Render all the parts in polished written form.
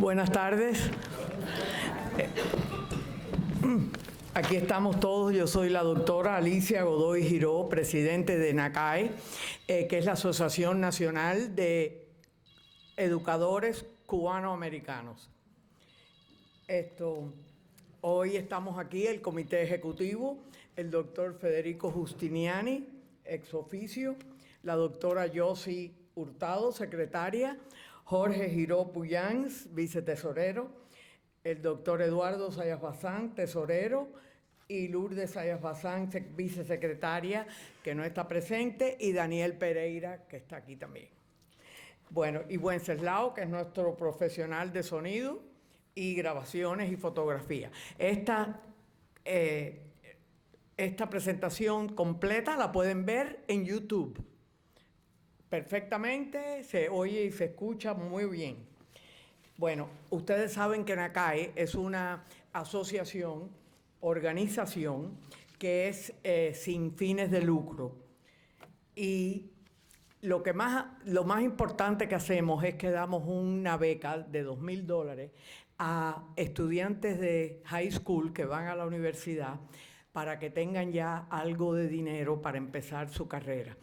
Buenas tardes. Aquí estamos todos. Yo soy la doctora Alicia Godoy Giró, presidente de NACAE, que es la Asociación Nacional de Educadores Cubanoamericanos. Hoy estamos aquí, el comité ejecutivo, el doctor Federico Justiniani, ex oficio, la doctora Yossi Hurtado, secretaria, Jorge Giró Puyans, vicetesorero, el doctor Eduardo Zayas Bazán, tesorero, y Lourdes Zayas Bazán, vicesecretaria, que no está presente, y Daniel Pereira, que está aquí también. Bueno, y Wenceslao, que es nuestro profesional de sonido y grabaciones y fotografía. Esta presentación completa la pueden ver en YouTube. Perfectamente, se oye y se escucha muy bien. Bueno, ustedes saben que NACAE es una asociación, organización, que es sin fines de lucro. Y lo más importante que hacemos es que damos una beca de $2,000 a estudiantes de high school que van a la universidad para que tengan ya algo de dinero para empezar su carrera.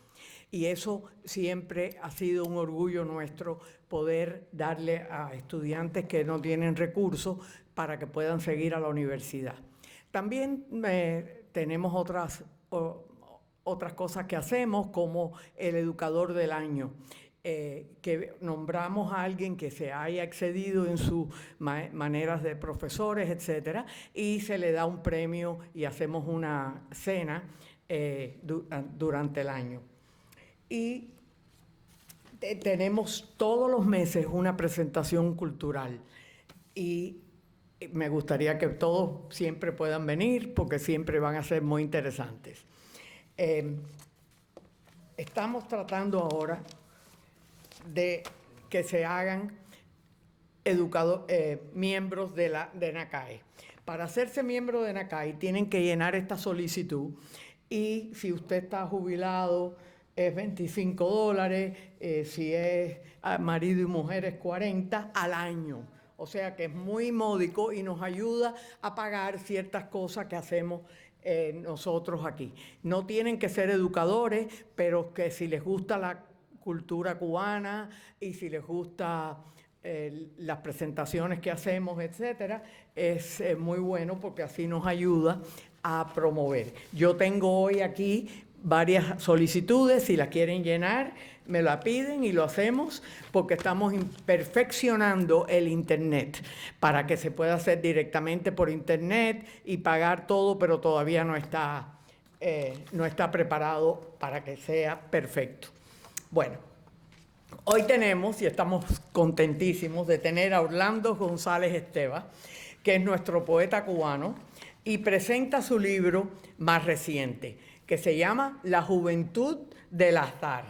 Y eso siempre ha sido un orgullo nuestro, poder darle a estudiantes que no tienen recursos para que puedan seguir a la universidad. También tenemos otras cosas que hacemos, como el educador del año, que nombramos a alguien que se haya excedido en sus maneras de profesores, etcétera, y se le da un premio y hacemos una cena durante el año. Y tenemos todos los meses una presentación cultural y me gustaría que todos siempre puedan venir porque siempre van a ser muy interesantes. Estamos tratando ahora de que se hagan miembros de NACAE. Para hacerse miembro de NACAE tienen que llenar esta solicitud y si usted está jubilado es $25, si es marido y mujer es $40 al año. O sea que es muy módico y nos ayuda a pagar ciertas cosas que hacemos nosotros aquí. No tienen que ser educadores, pero que si les gusta la cultura cubana y si les gusta las presentaciones que hacemos, etcétera, es muy bueno porque así nos ayuda a promover. Yo tengo hoy aquí varias solicitudes, si las quieren llenar, me la piden y lo hacemos porque estamos perfeccionando el Internet para que se pueda hacer directamente por Internet y pagar todo, pero todavía no está preparado para que sea perfecto. Bueno, hoy tenemos, y estamos contentísimos de tener a Orlando González Esteva, que es nuestro poeta cubano, y presenta su libro más reciente, que se llama La Juventud del Azar.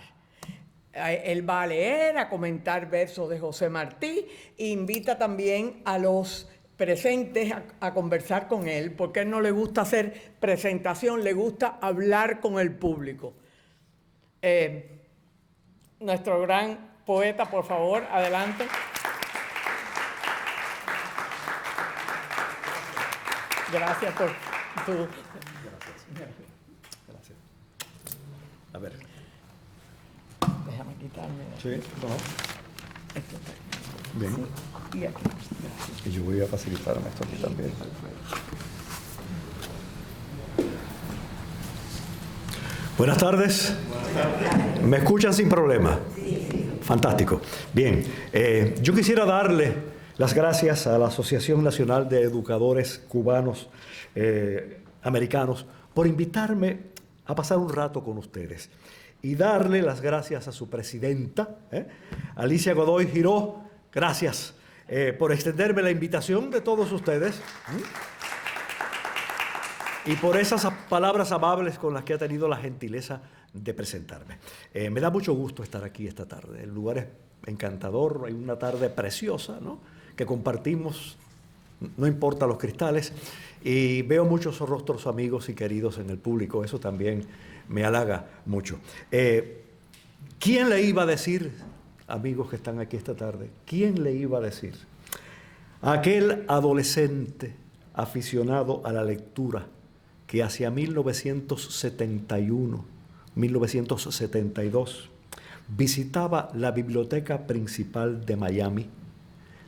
Él va a leer, a comentar versos de José Martí e invita también a los presentes a conversar con él, porque a él no le gusta hacer presentación, le gusta hablar con el público. Nuestro gran poeta, por favor, adelante. Gracias por tu... Gracias. A ver. Déjame quitarme. Sí, no. Bien. Sí, y aquí. Gracias. Y yo voy a facilitarme esto aquí también. Buenas tardes. ¿Me escuchan sin problema? Sí. Fantástico. Bien. Yo quisiera darle las gracias a la Asociación Nacional de Educadores Cubanos Americanos por invitarme a pasar un rato con ustedes y darle las gracias a su presidenta, Alicia Godoy Giró. Gracias por extenderme la invitación de todos ustedes y por esas palabras amables con las que ha tenido la gentileza de presentarme. Me da mucho gusto estar aquí esta tarde. El lugar es encantador, hay una tarde preciosa, ¿no?, que compartimos, no importa los cristales, y veo muchos rostros amigos y queridos en el público. Eso también me halaga mucho. ¿Quién le iba a decir, amigos que están aquí esta tarde, quién le iba a decir aquel adolescente aficionado a la lectura que hacia 1971, 1972, visitaba la biblioteca principal de Miami,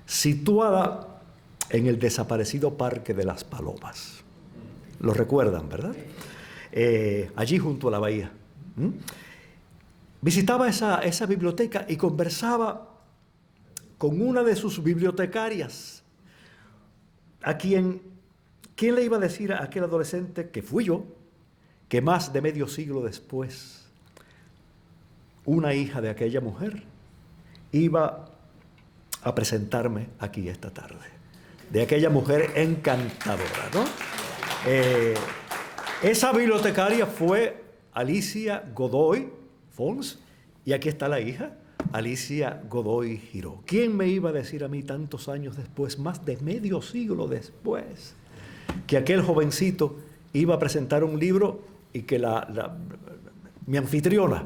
situada en el desaparecido Parque de las Palomas. Lo recuerdan, ¿verdad? Allí junto a la bahía. Visitaba esa biblioteca y conversaba con una de sus bibliotecarias, ¿quién le iba a decir a aquel adolescente, que fui yo, que más de medio siglo después, una hija de aquella mujer iba a presentarme aquí esta tarde? De aquella mujer encantadora, ¿no? Esa bibliotecaria fue Alicia Godoy Fons, y aquí está la hija, Alicia Godoy Giró. ¿Quién me iba a decir a mí tantos años después, más de medio siglo después, que aquel jovencito iba a presentar un libro y que mi anfitriona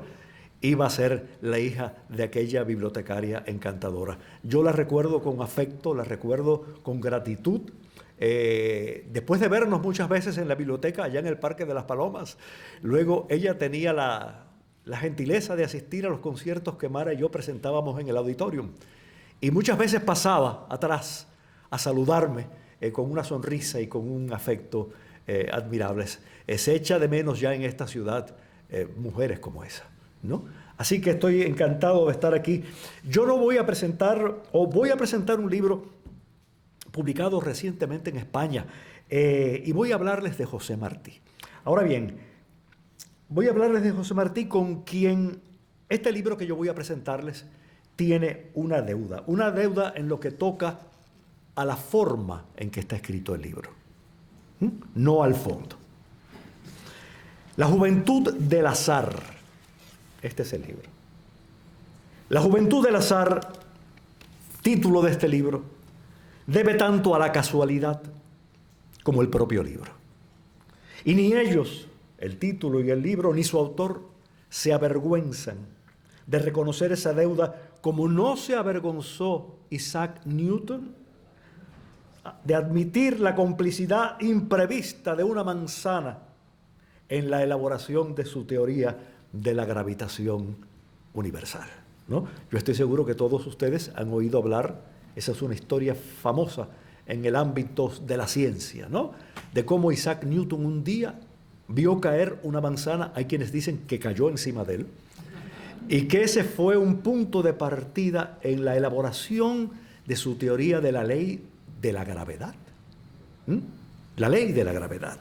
iba a ser la hija de aquella bibliotecaria encantadora? Yo la recuerdo con afecto, la recuerdo con gratitud. Después de vernos muchas veces en la biblioteca allá en el Parque de las Palomas, luego ella tenía la gentileza de asistir a los conciertos que Mara y yo presentábamos en el auditorium, y muchas veces pasaba atrás a saludarme con una sonrisa y con un afecto admirables. Se echa de menos ya en esta ciudad mujeres como esa, ¿no? Así que estoy encantado de estar aquí. Yo no voy a presentar, o voy a presentar un libro publicado recientemente en España, y voy a hablarles de José Martí. Ahora bien, voy a hablarles de José Martí, con quien este libro que yo voy a presentarles tiene una deuda en lo que toca a la forma en que está escrito el libro, no al fondo. La juventud del azar, este es el libro. La juventud del azar, título de este libro, debe tanto a la casualidad como el propio libro. Y ni ellos, el título y el libro, ni su autor, se avergüenzan de reconocer esa deuda, como no se avergonzó Isaac Newton de admitir la complicidad imprevista de una manzana en la elaboración de su teoría de la gravitación universal, ¿no? Yo estoy seguro que todos ustedes han oído hablar, esa es una historia famosa en el ámbito de la ciencia, ¿no? De cómo Isaac Newton un día vio caer una manzana, hay quienes dicen que cayó encima de él, y que ese fue un punto de partida en la elaboración de su teoría de la ley de la gravedad. La ley de la gravedad.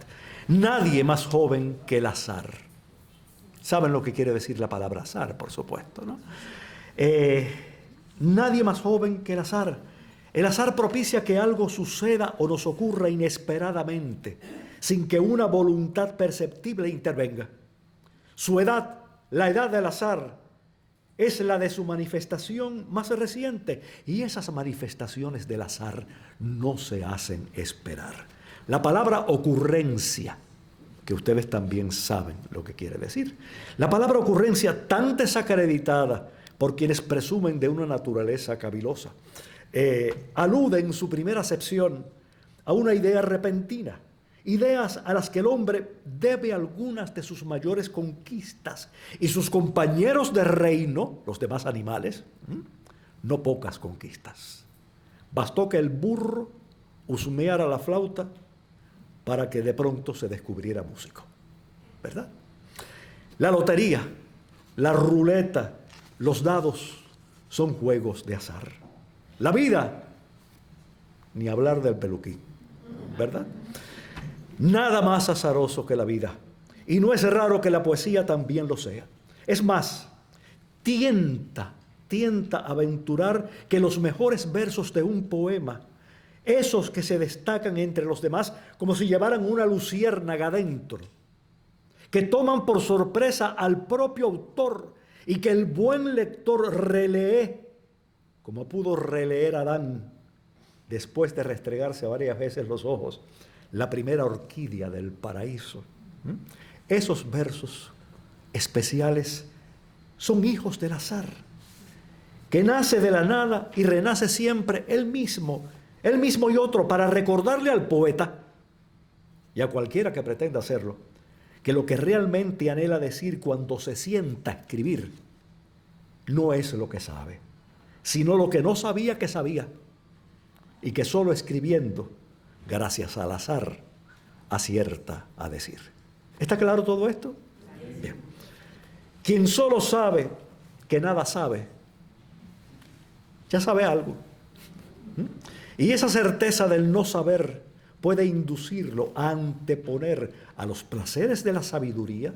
Nadie más joven que el azar. ¿Saben lo que quiere decir la palabra azar, por supuesto, ¿no? Nadie más joven que el azar. El azar propicia que algo suceda o nos ocurra inesperadamente, sin que una voluntad perceptible intervenga. Su edad, la edad del azar, es la de su manifestación más reciente, y esas manifestaciones del azar no se hacen esperar. La palabra ocurrencia, que ustedes también saben lo que quiere decir, la palabra ocurrencia, tan desacreditada por quienes presumen de una naturaleza cavilosa, alude en su primera acepción a una idea repentina, ideas a las que el hombre debe algunas de sus mayores conquistas, y sus compañeros de reino, los demás animales, no pocas conquistas. Bastó que el burro husmeara la flauta para que de pronto se descubriera músico, ¿verdad? La lotería, la ruleta, los dados son juegos de azar. La vida, ni hablar del peluquín, ¿verdad? Nada más azaroso que la vida. Y no es raro que la poesía también lo sea. Es más, tienta a aventurar que los mejores versos de un poema, esos que se destacan entre los demás como si llevaran una luciérnaga dentro, que toman por sorpresa al propio autor y que el buen lector relee, como pudo releer Adán después de restregarse varias veces los ojos, la primera orquídea del paraíso. Esos versos especiales son hijos del azar, que nace de la nada y renace siempre él mismo él mismo y otro, para recordarle al poeta y a cualquiera que pretenda hacerlo, que lo que realmente anhela decir cuando se sienta a escribir no es lo que sabe, sino lo que no sabía que sabía, y que solo escribiendo, gracias al azar, acierta a decir. ¿Está claro todo esto? Bien. Quien solo sabe que nada sabe, ya sabe algo. Y esa certeza del no saber puede inducirlo a anteponer a los placeres de la sabiduría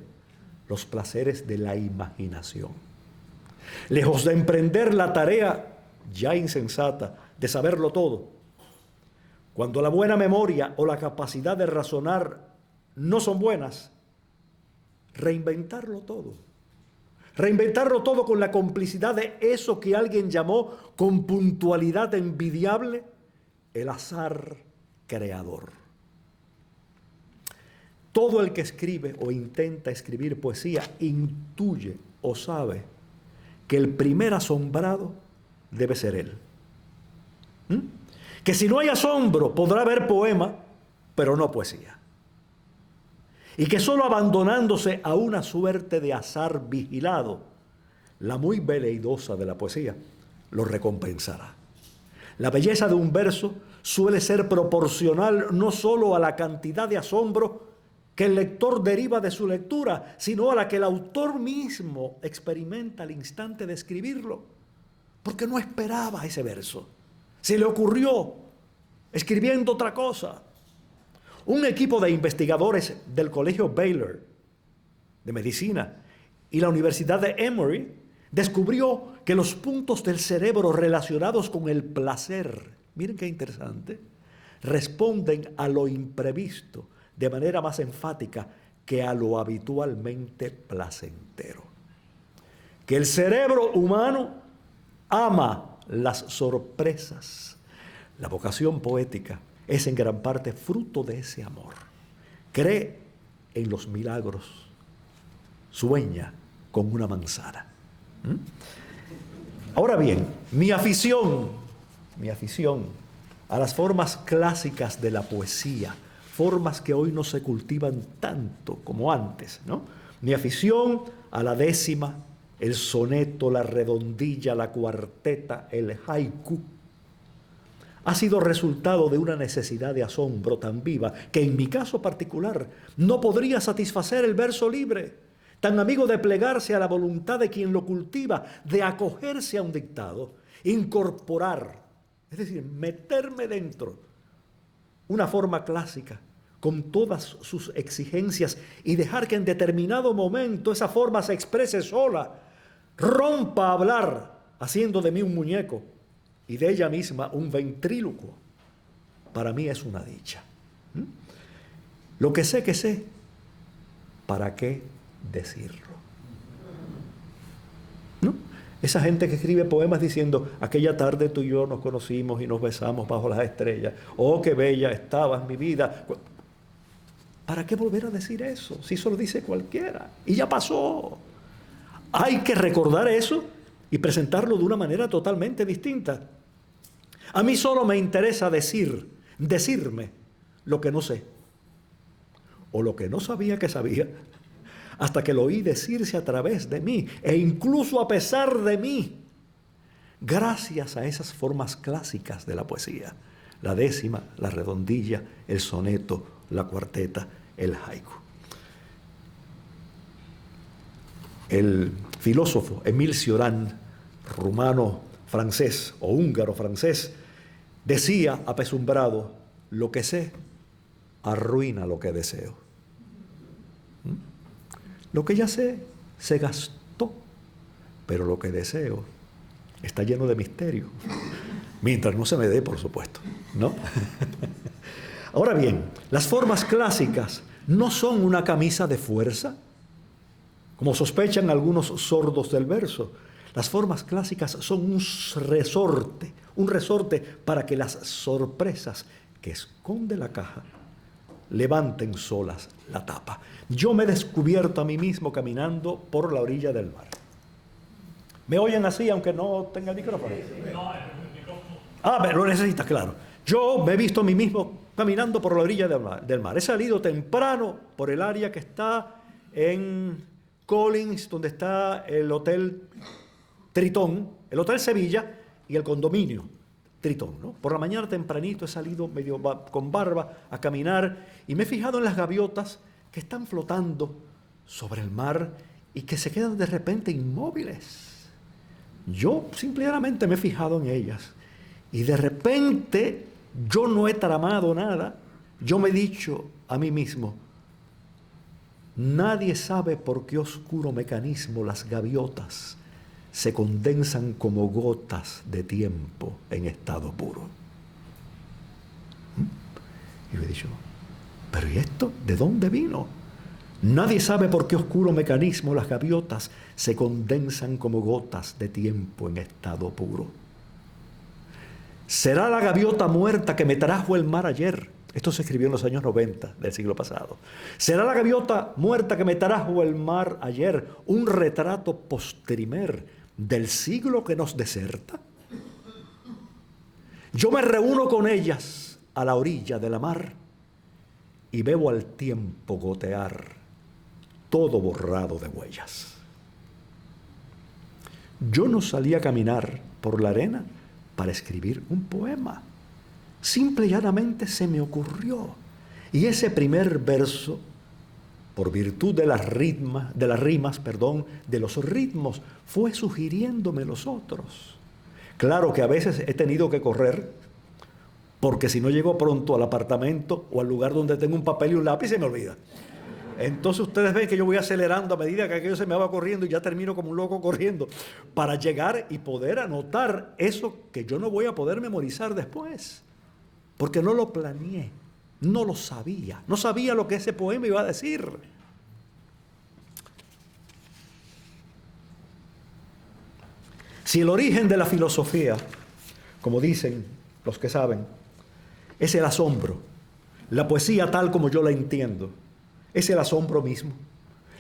los placeres de la imaginación. Lejos de emprender la tarea ya insensata de saberlo todo, cuando la buena memoria o la capacidad de razonar no son buenas, reinventarlo todo. Reinventarlo todo con la complicidad de eso que alguien llamó con puntualidad envidiable el azar creador. Todo el que escribe o intenta escribir poesía intuye o sabe que el primer asombrado debe ser él. Que si no hay asombro podrá haber poema, pero no poesía. Y que solo abandonándose a una suerte de azar vigilado, la muy veleidosa de la poesía lo recompensará. La belleza de un verso suele ser proporcional no solo a la cantidad de asombro que el lector deriva de su lectura, sino a la que el autor mismo experimenta al instante de escribirlo, porque no esperaba ese verso. Se le ocurrió escribiendo otra cosa. Un equipo de investigadores del Colegio Baylor de Medicina y la Universidad de Emory descubrió que los puntos del cerebro relacionados con el placer, miren qué interesante, responden a lo imprevisto de manera más enfática que a lo habitualmente placentero. Que el cerebro humano ama las sorpresas. La vocación poética es en gran parte fruto de ese amor. Cree en los milagros. Sueña con una manzana. Ahora bien, mi afición a las formas clásicas de la poesía, formas que hoy no se cultivan tanto como antes, ¿no? Mi afición a la décima, el soneto, la redondilla, la cuarteta, el haiku, ha sido resultado de una necesidad de asombro tan viva que en mi caso particular no podría satisfacer el verso libre, tan amigo de plegarse a la voluntad de quien lo cultiva, de acogerse a un dictado, incorporar, es decir, meterme dentro una forma clásica con todas sus exigencias y dejar que en determinado momento esa forma se exprese sola, rompa a hablar, haciendo de mí un muñeco y de ella misma un ventrílocuo. Para mí es una dicha. Lo que sé, ¿para qué decirlo? ¿No? Esa gente que escribe poemas diciendo, aquella tarde tú y yo nos conocimos y nos besamos bajo las estrellas. Oh, qué bella estabas mi vida. ¿Para qué volver a decir eso? Si eso lo dice cualquiera. Y ya pasó. Hay que recordar eso y presentarlo de una manera totalmente distinta. A mí solo me interesa decirme lo que no sé, o lo que no sabía que sabía, hasta que lo oí decirse a través de mí, e incluso a pesar de mí, gracias a esas formas clásicas de la poesía, la décima, la redondilla, el soneto, la cuarteta, el haiku. El filósofo Émile Cioran, rumano francés o húngaro francés, decía apesumbrado, lo que sé arruina lo que deseo. Lo que ya sé se gastó, pero lo que deseo está lleno de misterio, mientras no se me dé, por supuesto, ¿no? Ahora bien, las formas clásicas no son una camisa de fuerza, como sospechan algunos sordos del verso. Las formas clásicas son un resorte para que las sorpresas que esconde la caja levanten solas la tapa. Yo me he descubierto a mí mismo caminando por la orilla del mar. ¿Me oyen así aunque no tenga el micrófono? Ah, pero lo necesitas, claro. Yo me he visto a mí mismo caminando por la orilla del mar. He salido temprano por el área que está en Collins, donde está el Hotel Tritón, el Hotel Sevilla y el condominio Tritón, ¿no? Por la mañana tempranito he salido medio con barba a caminar y me he fijado en las gaviotas que están flotando sobre el mar y que se quedan de repente inmóviles. Yo simplemente me he fijado en ellas y de repente yo no he tramado nada. Yo me he dicho a mí mismo, nadie sabe por qué oscuro mecanismo las gaviotas se condensan como gotas de tiempo en estado puro. Y yo he dicho, ¿pero y esto? ¿De dónde vino? Nadie sabe por qué oscuro mecanismo las gaviotas se condensan como gotas de tiempo en estado puro. ¿Será la gaviota muerta que me trajo el mar ayer? Esto se escribió en los años 90 del siglo pasado. ¿Será la gaviota muerta que me trajo el mar ayer un retrato postrimer del siglo que nos deserta? Yo me reúno con ellas a la orilla de la mar y veo al tiempo gotear, todo borrado de huellas. Yo no salí a caminar por la arena para escribir un poema. Simple y llanamente se me ocurrió. Y ese primer verso, por virtud de las rimas, de los ritmos, fue sugiriéndome los otros. Claro que a veces he tenido que correr, porque si no llego pronto al apartamento o al lugar donde tengo un papel y un lápiz, se me olvida. Entonces ustedes ven que yo voy acelerando a medida que aquello se me va corriendo y ya termino como un loco corriendo para llegar y poder anotar eso que yo no voy a poder memorizar después. Porque no lo planeé, no lo sabía, no sabía lo que ese poema iba a decir. Si el origen de la filosofía, como dicen los que saben, es el asombro, la poesía tal como yo la entiendo, es el asombro mismo.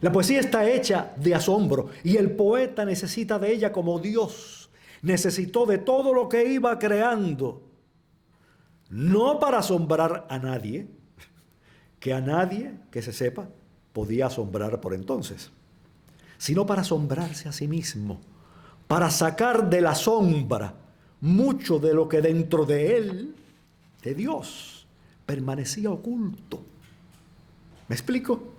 La poesía está hecha de asombro y el poeta necesita de ella como Dios necesitó de todo lo que iba creando. No para asombrar a nadie, que a nadie que se sepa podía asombrar por entonces, sino para asombrarse a sí mismo, para sacar de la sombra mucho de lo que dentro de él, de Dios, permanecía oculto. ¿Me explico?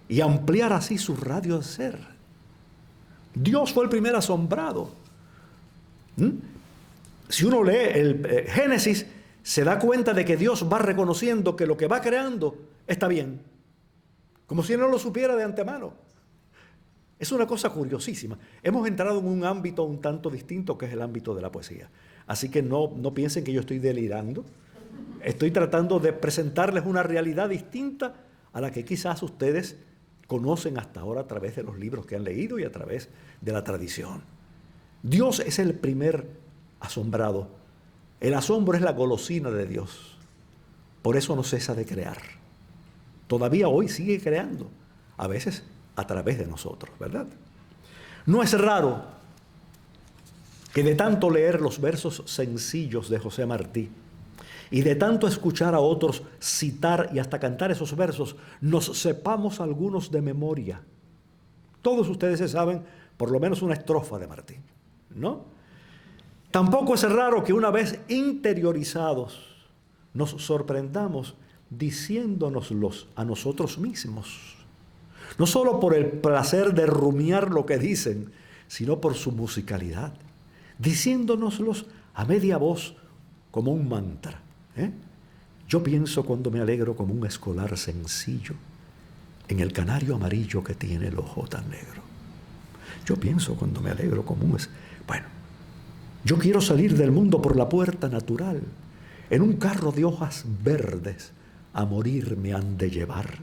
Y ampliar así su radio de ser. Dios fue el primer asombrado. Si uno lee el Génesis, se da cuenta de que Dios va reconociendo que lo que va creando está bien, como si no lo supiera de antemano. Es una cosa curiosísima. Hemos entrado en un ámbito un tanto distinto, que es el ámbito de la poesía. Así que no piensen que yo estoy delirando. Estoy tratando de presentarles una realidad distinta a la que quizás ustedes conocen hasta ahora a través de los libros que han leído y a través de la tradición. Dios es el primer asombrado. El asombro es la golosina de Dios. Por eso no cesa de crear. Todavía hoy sigue creando, a veces a través de nosotros, ¿verdad? No es raro que de tanto leer los versos sencillos de José Martí y de tanto escuchar a otros citar y hasta cantar esos versos, nos sepamos algunos de memoria. Todos ustedes se saben por lo menos una estrofa de Martí, ¿no? Tampoco es raro que una vez interiorizados nos sorprendamos diciéndonoslos a nosotros mismos. No solo por el placer de rumiar lo que dicen, sino por su musicalidad, diciéndonoslos a media voz como un mantra. Yo pienso cuando me alegro como un escolar sencillo en el canario amarillo que tiene el ojo tan negro. Yo pienso cuando me alegro como un... Bueno, yo quiero salir del mundo por la puerta natural, en un carro de hojas verdes, a morir me han de llevar.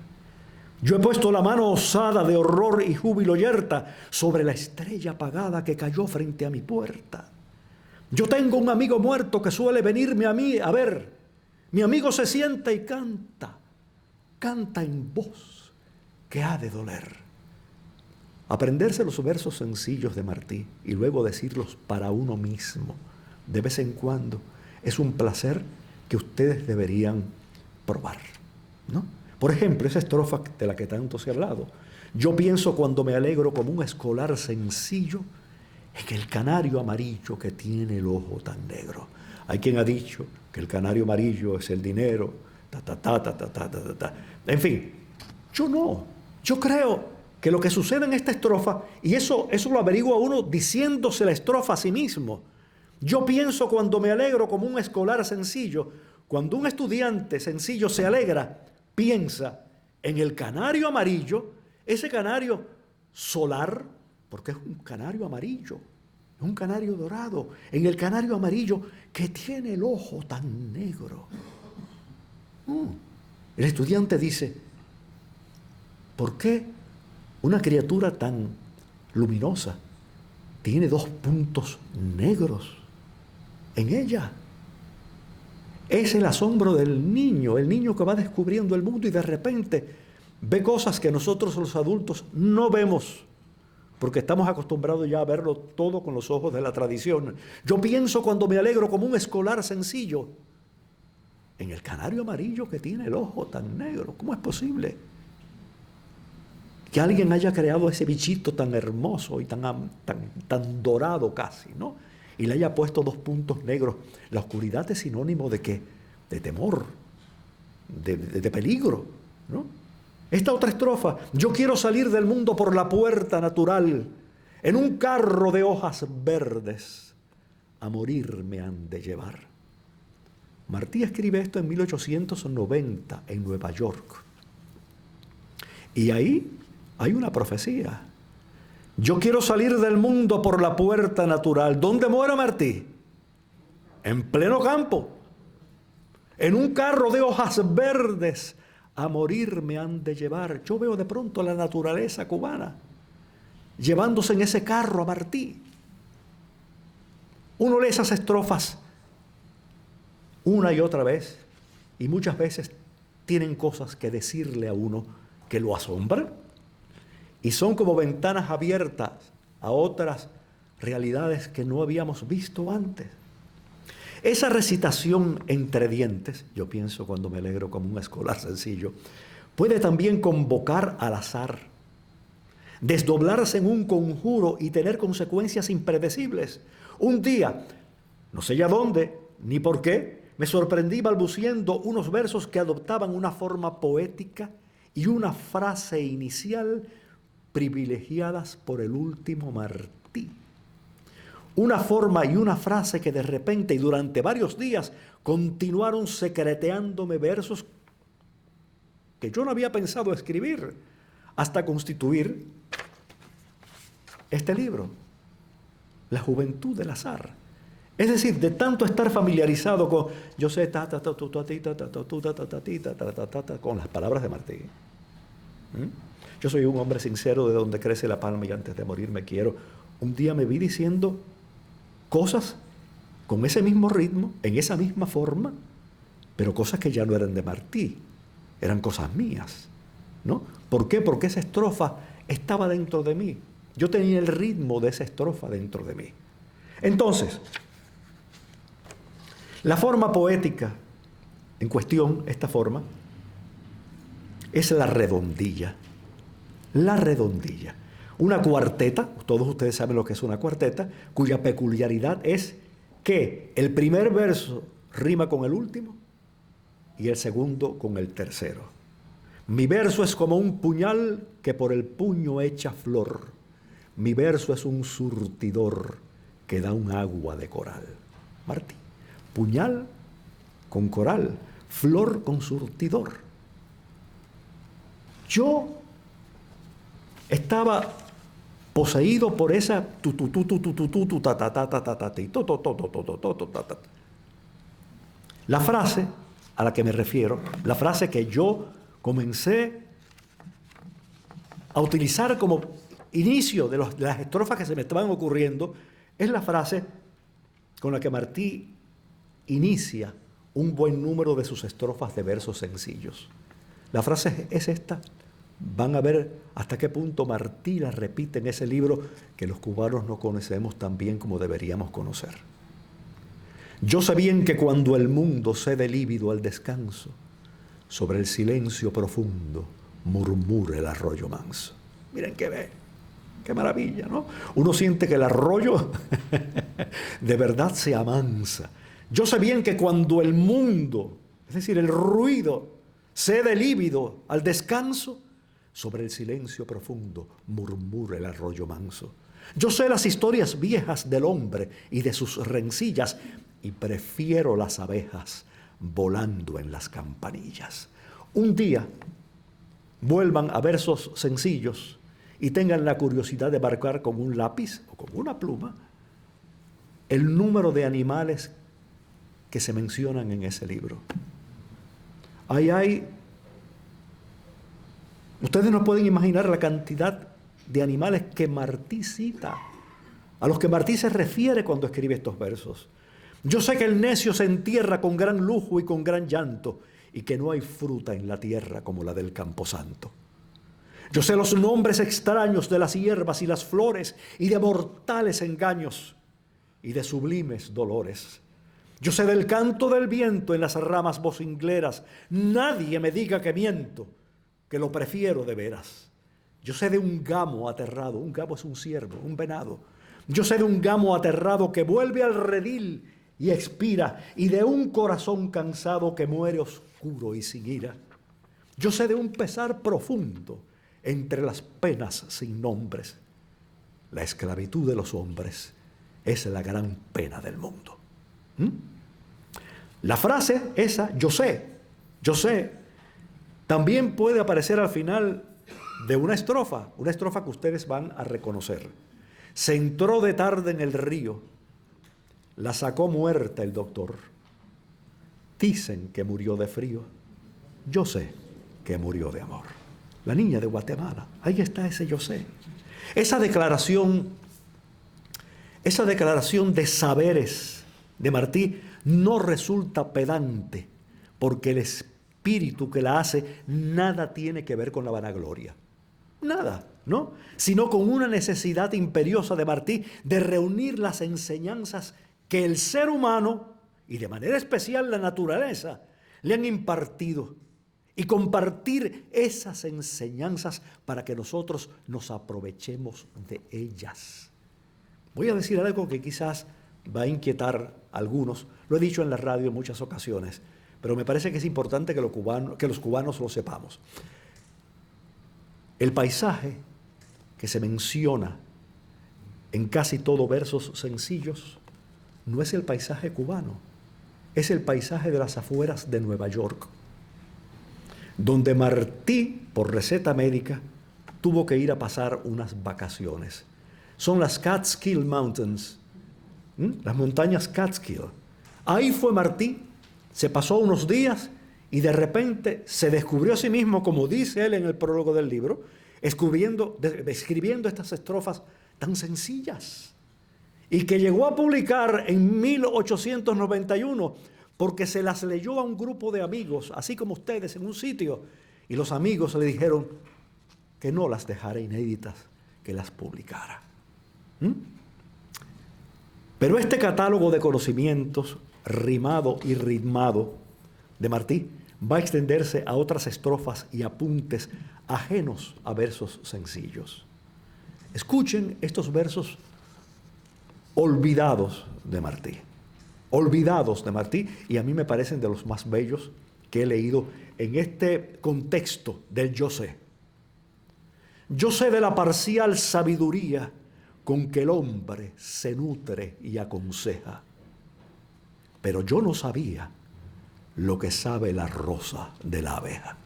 Yo he puesto la mano osada de horror y júbilo yerta sobre la estrella apagada que cayó frente a mi puerta. Yo tengo un amigo muerto que suele venirme a mí a ver. Mi amigo se sienta y canta en voz que ha de doler. Aprenderse los versos sencillos de Martí y luego decirlos para uno mismo de vez en cuando es un placer que ustedes deberían probar, ¿no? Por ejemplo, esa estrofa de la que tanto se ha hablado. Yo pienso cuando me alegro como un escolar sencillo en el canario amarillo que tiene el ojo tan negro. Hay quien ha dicho que el canario amarillo es el dinero, En fin, yo no. Yo creo que lo que sucede en esta estrofa, y eso lo averigua uno diciéndose la estrofa a sí mismo. Yo pienso cuando me alegro como un escolar sencillo. Cuando un estudiante sencillo se alegra, piensa en el canario amarillo, ese canario solar, porque es un canario amarillo, es un canario dorado, en el canario amarillo que tiene el ojo tan negro. El estudiante dice, ¿por qué una criatura tan luminosa tiene 2 puntos negros en ella? Es el asombro del niño, el niño que va descubriendo el mundo y de repente ve cosas que nosotros los adultos no vemos, porque estamos acostumbrados ya a verlo todo con los ojos de la tradición. Yo pienso cuando me alegro como un escolar sencillo en el canario amarillo que tiene el ojo tan negro. ¿Cómo es posible que alguien haya creado ese bichito tan hermoso y tan dorado casi, ¿no? Y le haya puesto 2 puntos negros? La oscuridad es sinónimo de ¿qué? De temor, de peligro, ¿no? Esta otra estrofa, yo quiero salir del mundo por la puerta natural, en un carro de hojas verdes, a morir me han de llevar. Martí escribe esto en 1890 en Nueva York. Y ahí hay una profecía. Yo quiero salir del mundo por la puerta natural. ¿Dónde muere Martí? En pleno campo, en un carro de hojas verdes, a morir me han de llevar. Yo veo de pronto la naturaleza cubana llevándose en ese carro a Martí. Uno lee esas estrofas una y otra vez y muchas veces tienen cosas que decirle a uno que lo asombran y son como ventanas abiertas a otras realidades que no habíamos visto antes. Esa recitación entre dientes, yo pienso cuando me alegro como un escolar sencillo, puede también convocar al azar, desdoblarse en un conjuro y tener consecuencias impredecibles. Un día, no sé ya dónde ni por qué, me sorprendí balbuciendo unos versos que adoptaban una forma poética y una frase inicial privilegiadas por el último Martí. Una forma y una frase que de repente y durante varios días continuaron secreteándome versos que yo no había pensado escribir hasta constituir este libro, La juventud del azar. Es decir, de tanto estar familiarizado con, yo sé, con las palabras de Martí. Yo soy un hombre sincero de donde crece la palma y antes de morir me quiero. Un día me vi diciendo cosas con ese mismo ritmo, en esa misma forma, pero cosas que ya no eran de Martí, eran cosas mías, ¿no? ¿Por qué? Porque esa estrofa estaba dentro de mí. Yo tenía el ritmo de esa estrofa dentro de mí. Entonces, la forma poética en cuestión, esta forma, es la redondilla. La redondilla. Una cuarteta, todos ustedes saben lo que es una cuarteta, cuya peculiaridad es que el primer verso rima con el último y el segundo con el tercero. Mi verso es como un puñal que por el puño echa flor. Mi verso es un surtidor que da un agua de coral. Martí, puñal con coral, flor con surtidor. Yo estaba poseído por esa la frase a la que me refiero, la frase que yo comencé a utilizar como inicio de las estrofas que se me estaban ocurriendo, es la frase con la que Martí inicia un buen número de sus estrofas de versos sencillos. La frase es esta. Van a ver hasta qué punto Martí la repite en ese libro que los cubanos no conocemos tan bien como deberíamos conocer. Yo sé bien que cuando el mundo cede lívido al descanso, sobre el silencio profundo murmura el arroyo manso. Miren qué maravilla, ¿no? Uno siente que el arroyo de verdad se amansa. Yo sé bien que cuando el mundo, es decir, el ruido, cede lívido al descanso, sobre el silencio profundo murmura el arroyo manso. Yo sé las historias viejas del hombre y de sus rencillas, y prefiero las abejas volando en las campanillas. Un día vuelvan a versos sencillos y tengan la curiosidad de marcar con un lápiz o con una pluma el número de animales que se mencionan en ese libro. Ustedes no pueden imaginar la cantidad de animales que Martí cita, a los que Martí se refiere cuando escribe estos versos. Yo sé que el necio se entierra con gran lujo y con gran llanto, y que no hay fruta en la tierra como la del camposanto. Yo sé los nombres extraños de las hierbas y las flores, y de mortales engaños, y de sublimes dolores. Yo sé del canto del viento en las ramas vocingleras. Nadie me diga que miento, que lo prefiero de veras. Yo sé de un gamo aterrado, un gamo es un ciervo, un venado. Yo sé de un gamo aterrado que vuelve al redil y expira, y de un corazón cansado que muere oscuro y sin ira. Yo sé de un pesar profundo entre las penas sin nombres. La esclavitud de los hombres es la gran pena del mundo. La frase esa, yo sé, también puede aparecer al final de una estrofa que ustedes van a reconocer. Se entró de tarde en el río, la sacó muerta el doctor. Dicen que murió de frío, yo sé que murió de amor. La niña de Guatemala, ahí está ese yo sé. Esa declaración de saberes de Martí no resulta pedante, porque el espíritu que la hace nada tiene que ver con la vanagloria. Nada, ¿no? Sino con una necesidad imperiosa de Martí de reunir las enseñanzas que el ser humano, y de manera especial la naturaleza, le han impartido, y compartir esas enseñanzas para que nosotros nos aprovechemos de ellas. Voy a decir algo que quizás va a inquietar a algunos, lo he dicho en la radio en muchas ocasiones, pero me parece que es importante que los cubanos lo sepamos. El paisaje que se menciona en casi todo versos sencillos no es el paisaje cubano, es el paisaje de las afueras de Nueva York, donde Martí, por receta médica, tuvo que ir a pasar unas vacaciones. Son las Catskill Mountains, las montañas Catskill. Ahí fue Martí, se pasó unos días y de repente se descubrió a sí mismo, como dice él en el prólogo del libro, escribiendo estas estrofas tan sencillas, y que llegó a publicar en 1891 porque se las leyó a un grupo de amigos, así como ustedes, en un sitio, y los amigos le dijeron que no las dejara inéditas, que las publicara. Pero este catálogo de conocimientos, rimado y ritmado, de Martí, va a extenderse a otras estrofas y apuntes ajenos a versos sencillos. Escuchen estos versos olvidados de Martí, y a mí me parecen de los más bellos que he leído en este contexto del yo sé. Yo sé de la parcial sabiduría con que el hombre se nutre y aconseja, pero yo no sabía lo que sabe la rosa de la abeja.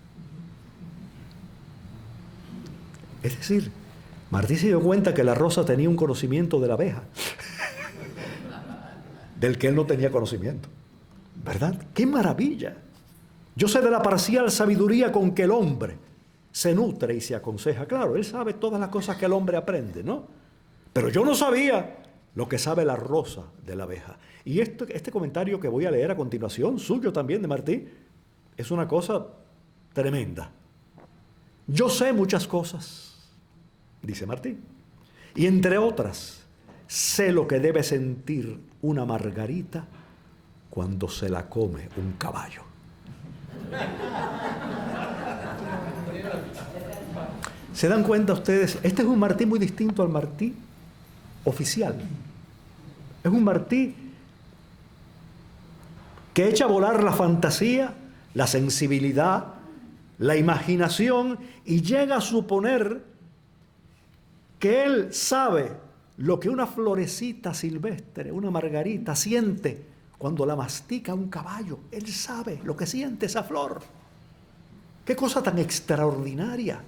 Es decir, Martí se dio cuenta que la rosa tenía un conocimiento de la abeja, del que él no tenía conocimiento. ¿Verdad? ¡Qué maravilla! Yo sé de la parcial sabiduría con que el hombre se nutre y se aconseja. Claro, él sabe todas las cosas que el hombre aprende, ¿no? Pero yo no sabía lo que sabe la rosa de la abeja. Y este comentario que voy a leer a continuación, suyo también de Martí, es una cosa tremenda. Yo sé muchas cosas, dice Martí, y entre otras, sé lo que debe sentir una margarita cuando se la come un caballo. ¿Se dan cuenta ustedes? Este es un Martí muy distinto al Martí oficial. Es un Martí que echa a volar la fantasía, la sensibilidad, la imaginación y llega a suponer que él sabe lo que una florecita silvestre, una margarita, siente cuando la mastica un caballo. Él sabe lo que siente esa flor. ¡Qué cosa tan extraordinaria!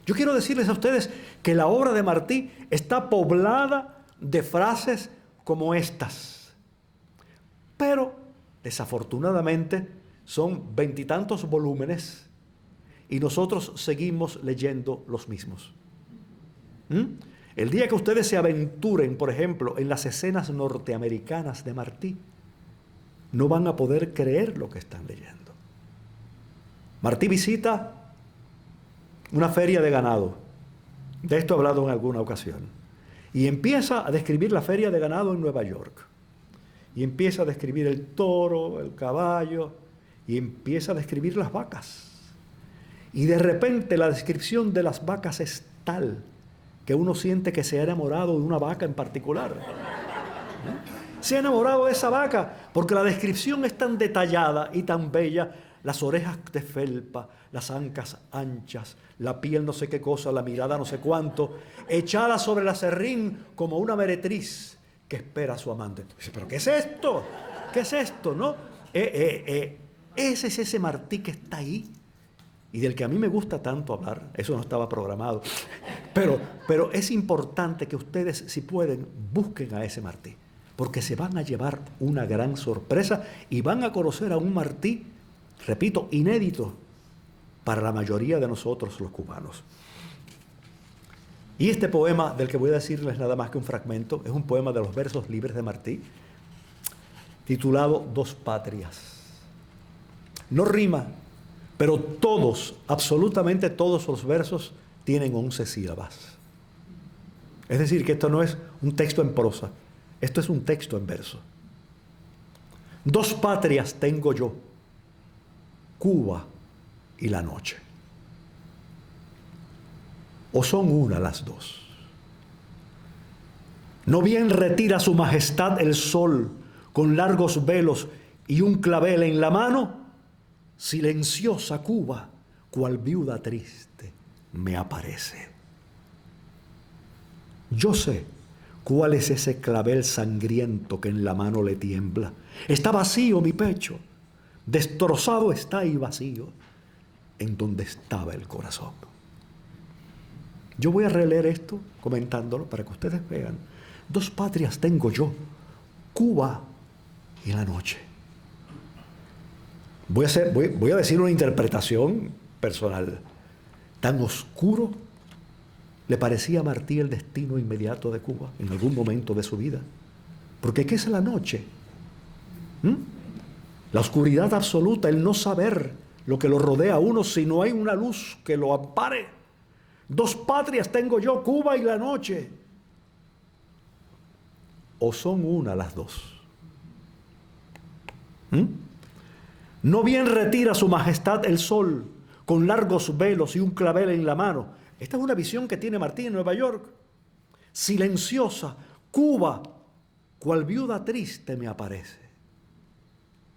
Yo quiero decirles a ustedes que la obra de Martí está poblada de frases como estas. Pero, desafortunadamente, son 20 y tantos volúmenes y nosotros seguimos leyendo los mismos. El día que ustedes se aventuren, por ejemplo, en las escenas norteamericanas de Martí, no van a poder creer lo que están leyendo. Martí visita una feria de ganado. De esto he hablado en alguna ocasión. Y empieza a describir la feria de ganado en Nueva York. Y empieza a describir el toro, el caballo, y empieza a describir las vacas. Y de repente la descripción de las vacas es tal que uno siente que se ha enamorado de una vaca en particular. Se ha enamorado de esa vaca porque la descripción es tan detallada y tan bella. Las orejas de felpa, las ancas anchas, la piel no sé qué cosa, la mirada no sé cuánto, echada sobre el aserrín como una meretriz que espera a su amante. Dice, ¿pero qué es esto? ¿Qué es esto? ¿No? Ese es ese Martí que está ahí y del que a mí me gusta tanto hablar. Eso no estaba programado. Pero es importante que ustedes, si pueden, busquen a ese Martí, porque se van a llevar una gran sorpresa y van a conocer a un Martí, repito, inédito para la mayoría de nosotros los cubanos. Y este poema, del que voy a decirles nada más que un fragmento, es un poema de los versos libres de Martí, titulado Dos Patrias. No rima, pero todos, absolutamente todos los versos tienen 11 sílabas. Es decir, que esto no es un texto en prosa, esto es un texto en verso. Dos patrias tengo yo, Cuba y la noche. ¿O son una las dos? ¿No bien retira su majestad el sol con largos velos y un clavel en la mano? Silenciosa Cuba, cual viuda triste, me aparece. Yo sé cuál es ese clavel sangriento que en la mano le tiembla. Está vacío mi pecho, destrozado está y vacío en donde estaba el corazón. Yo voy a releer esto comentándolo para que ustedes vean. Dos patrias tengo yo, Cuba y la noche. Voy a decir una interpretación personal. Tan oscuro le parecía a Martí el destino inmediato de Cuba en algún momento de su vida. Porque ¿qué es la noche? La oscuridad absoluta, el no saber lo que lo rodea a uno si no hay una luz que lo ampare. Dos patrias tengo yo, Cuba y la noche. ¿O son una las dos? No bien retira su majestad el sol con largos velos y un clavel en la mano. Esta es una visión que tiene Martí en Nueva York. Silenciosa, Cuba, cual viuda triste me aparece.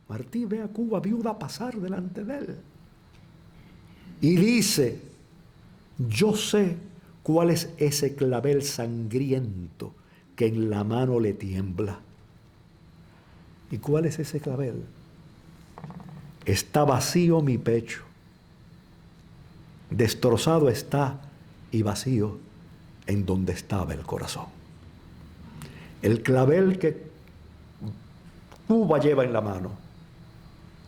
Martí ve a Cuba viuda pasar delante de él. Y dice, yo sé cuál es ese clavel sangriento que en la mano le tiembla. ¿Y cuál es ese clavel? Está vacío mi pecho. Destrozado está y vacío en donde estaba el corazón. El clavel que Cuba lleva en la mano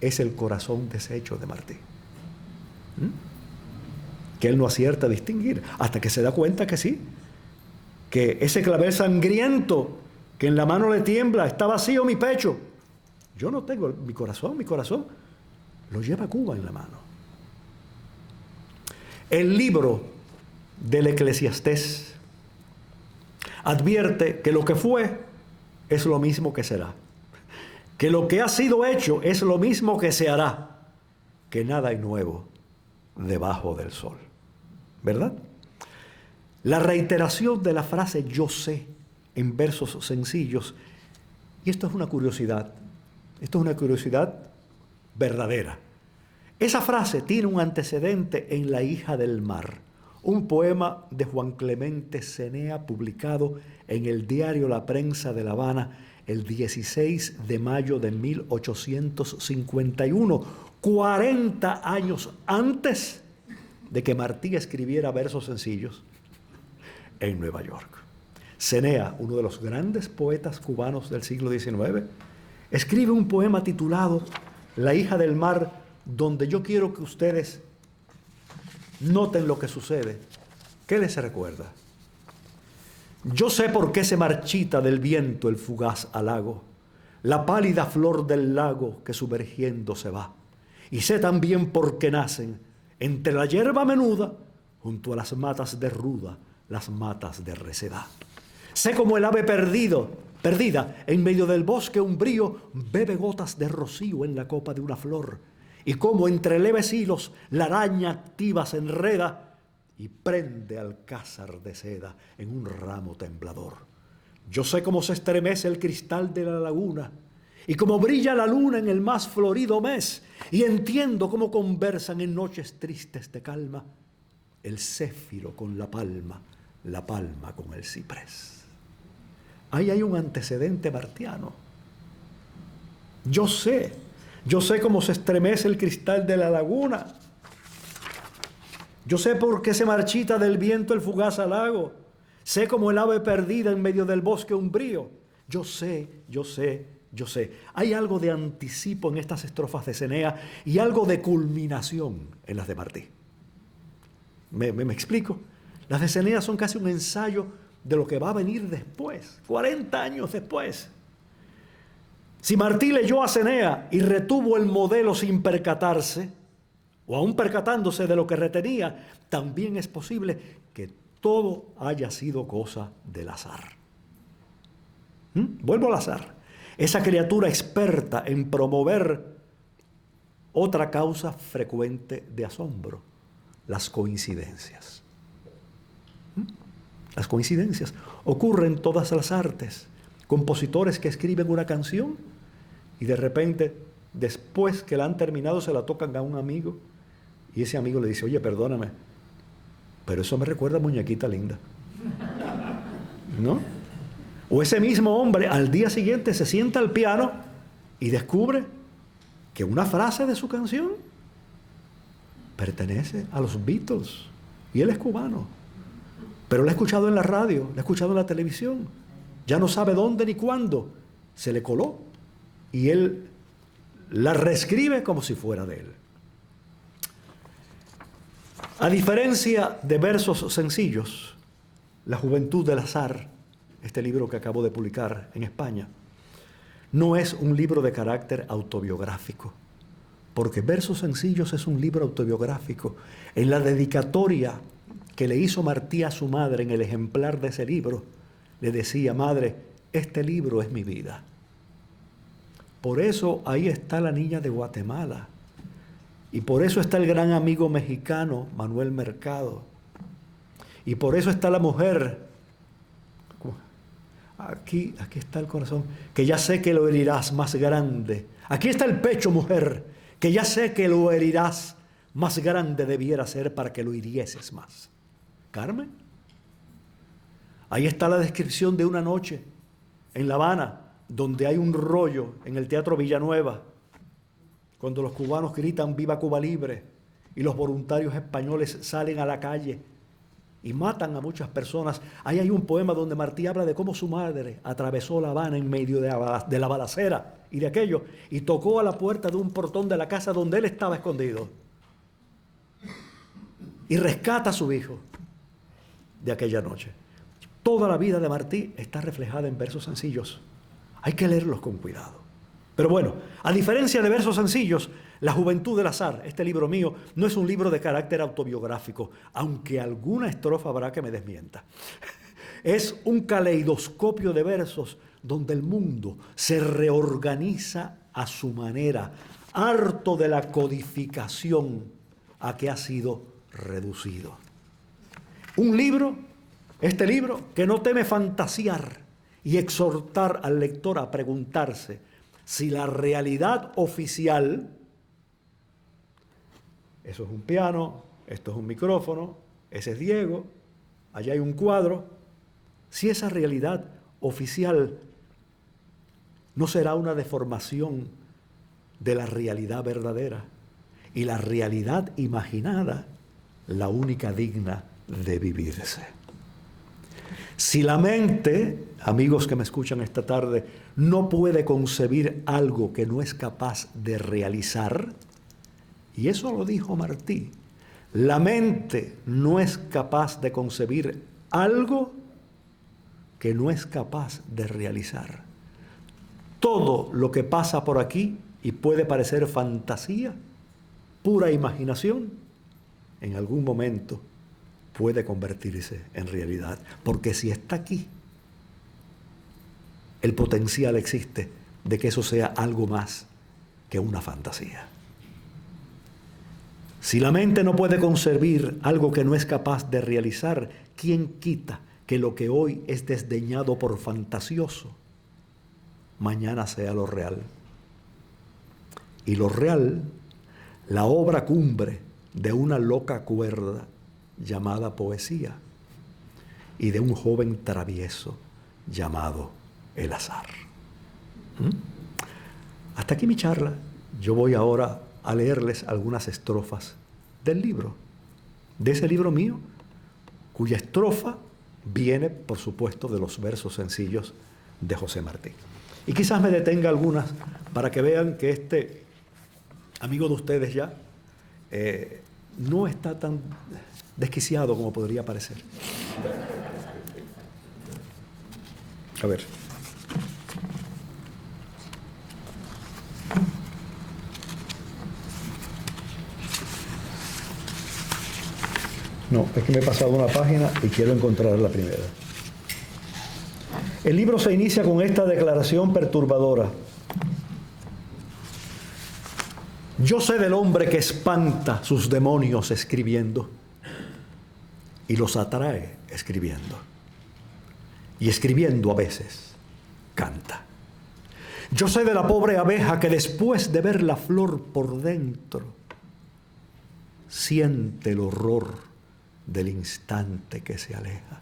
es el corazón deshecho de Martí. Que él no acierta a distinguir hasta que se da cuenta que sí, que ese clavel sangriento que en la mano le tiembla, está vacío mi pecho. Yo no tengo mi corazón lo lleva Cuba en la mano. El libro del Eclesiastés advierte que lo que fue es lo mismo que será. que lo que ha sido hecho es lo mismo que se hará, que nada hay nuevo debajo del sol. ¿Verdad? La reiteración de la frase yo sé en versos sencillos, y esto es una curiosidad verdadera. Esa frase tiene un antecedente en La hija del mar, un poema de Juan Clemente Cenea publicado en el diario La Prensa de La Habana el 16 de mayo de 1851, 40 años antes de que Martí escribiera versos sencillos en Nueva York. Cenea, uno de los grandes poetas cubanos del siglo XIX, escribe un poema titulado La hija del mar, donde yo quiero que ustedes noten lo que sucede. ¿Qué les recuerda? Yo sé por qué se marchita del viento el fugaz halago, la pálida flor del lago que sumergiendo se va. Y sé también por qué nacen entre la hierba menuda, junto a las matas de ruda, las matas de recedad. Sé como el ave perdida en medio del bosque umbrío, bebe gotas de rocío en la copa de una flor, y como entre leves hilos la araña activa se enreda y prende alcázar de seda en un ramo temblador. Yo sé cómo se estremece el cristal de la laguna y cómo brilla la luna en el más florido mes, y entiendo cómo conversan en noches tristes de calma el céfiro con la palma con el ciprés. Ahí hay un antecedente martiano. Yo sé cómo se estremece el cristal de la laguna. Yo sé por qué se marchita del viento el fugaz halago. Sé como el ave perdida en medio del bosque umbrío. Yo sé. Hay algo de anticipo en estas estrofas de Cenea y algo de culminación en las de Martí. ¿Me explico? Las de Cenea son casi un ensayo de lo que va a venir después, 40 años después. Si Martí leyó a Cenea y retuvo el modelo sin percatarse, o aún percatándose de lo que retenía, también es posible que todo haya sido cosa del azar. Vuelvo al azar. Esa criatura experta en promover otra causa frecuente de asombro, las coincidencias. Las coincidencias ocurren en todas las artes. Compositores que escriben una canción y de repente, después que la han terminado, se la tocan a un amigo y ese amigo le dice, oye, perdóname, pero eso me recuerda a Muñequita Linda. ¿No? O ese mismo hombre al día siguiente se sienta al piano y descubre que una frase de su canción pertenece a los Beatles y él es cubano. Pero la ha escuchado en la radio, la ha escuchado en la televisión. Ya no sabe dónde ni cuándo. Se le coló. Y él la reescribe como si fuera de él. A diferencia de versos sencillos, La juventud del azar, este libro que acabo de publicar en España, no es un libro de carácter autobiográfico. Porque Versos sencillos es un libro autobiográfico. En la dedicatoria que le hizo Martí a su madre en el ejemplar de ese libro, le decía, madre, este libro es mi vida. Por eso ahí está la niña de Guatemala. Y por eso está el gran amigo mexicano, Manuel Mercado. Y por eso está la mujer. Aquí está el corazón, que ya sé que lo herirás más grande. Aquí está el pecho, mujer, que ya sé que lo herirás más grande debiera ser para que lo hirieses más. Carmen. Ahí está la descripción de una noche en La Habana, donde hay un rollo en el Teatro Villanueva, cuando los cubanos gritan Viva Cuba Libre y los voluntarios españoles salen a la calle y matan a muchas personas. Ahí hay un poema donde Martí habla de cómo su madre atravesó La Habana en medio de la balacera y de aquello y tocó a la puerta de un portón de la casa donde él estaba escondido y rescata a su hijo de aquella noche. Toda la vida de Martí está reflejada en versos sencillos. Hay que leerlos con cuidado. Pero bueno, a diferencia de Versos sencillos, La juventud del azar, este libro mío, no es un libro de carácter autobiográfico, aunque alguna estrofa habrá que me desmienta. Es un caleidoscopio de versos donde el mundo se reorganiza a su manera, harto de la codificación a que ha sido reducido. Un libro, este libro, que no teme fantasear y exhortar al lector a preguntarse si la realidad oficial, eso es un piano, esto es un micrófono, ese es Diego, allá hay un cuadro, si esa realidad oficial no será una deformación de la realidad verdadera y la realidad imaginada la única digna de vivirse. Si la mente, amigos que me escuchan esta tarde, no puede concebir algo que no es capaz de realizar, y eso lo dijo Martí, la mente no es capaz de concebir algo que no es capaz de realizar. Todo lo que pasa por aquí y puede parecer fantasía, pura imaginación, en algún momento puede convertirse en realidad. Porque si está aquí, el potencial existe de que eso sea algo más que una fantasía. Si la mente no puede concebir algo que no es capaz de realizar, ¿quién quita que lo que hoy es desdeñado por fantasioso, mañana sea lo real? Y lo real, la obra cumbre de una loca cuerda llamada poesía y de un joven travieso llamado el azar. Hasta aquí mi charla. Yo voy ahora a leerles algunas estrofas del libro, de ese libro mío, cuya estrofa viene, por supuesto, de los versos sencillos de José Martí. Y quizás me detenga algunas para que vean que este amigo de ustedes ya no está tan desquiciado como podría parecer. A ver. No, es que me he pasado una página y quiero encontrar la primera. El libro se inicia con esta declaración perturbadora. Yo sé del hombre que espanta sus demonios escribiendo y los atrae escribiendo. Y escribiendo a veces canta. Yo sé de la pobre abeja que después de ver la flor por dentro siente el horror del instante que se aleja.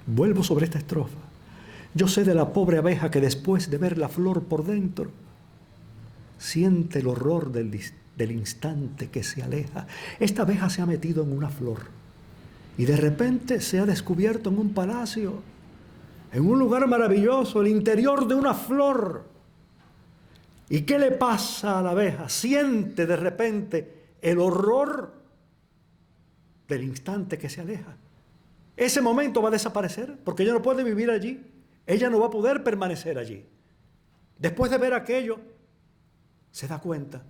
Vuelvo sobre esta estrofa. Yo sé de la pobre abeja que después de ver la flor por dentro siente el horror del instante que se aleja. Esta abeja se ha metido en una flor y de repente se ha descubierto en un palacio, en un lugar maravilloso, el interior de una flor. ¿Y qué le pasa a la abeja? Siente de repente el horror del instante que se aleja. Ese momento va a desaparecer porque ella no puede vivir allí. Ella no va a poder permanecer allí. Después de ver aquello, se da cuenta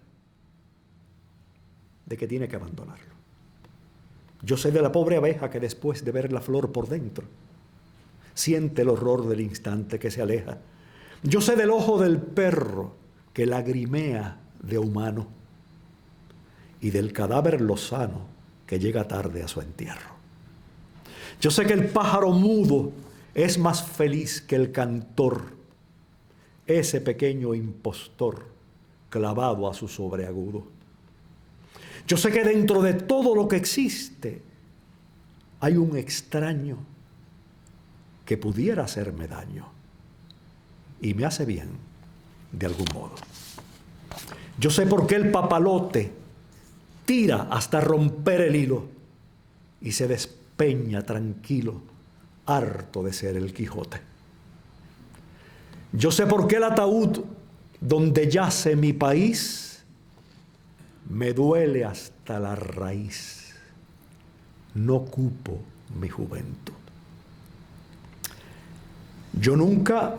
de que tiene que abandonarlo. Yo sé de la pobre abeja que después de ver la flor por dentro siente el horror del instante que se aleja. Yo sé del ojo del perro que lagrimea de humano y del cadáver lozano que llega tarde a su entierro. Yo sé que el pájaro mudo es más feliz que el cantor, ese pequeño impostor clavado a su sobreagudo. Yo sé que dentro de todo lo que existe hay un extraño que pudiera hacerme daño y me hace bien de algún modo. Yo sé por qué el papalote tira hasta romper el hilo y se despeña tranquilo, harto de ser el Quijote. Yo sé por qué el ataúd donde yace mi país me duele hasta la raíz. No cupo mi juventud. Yo nunca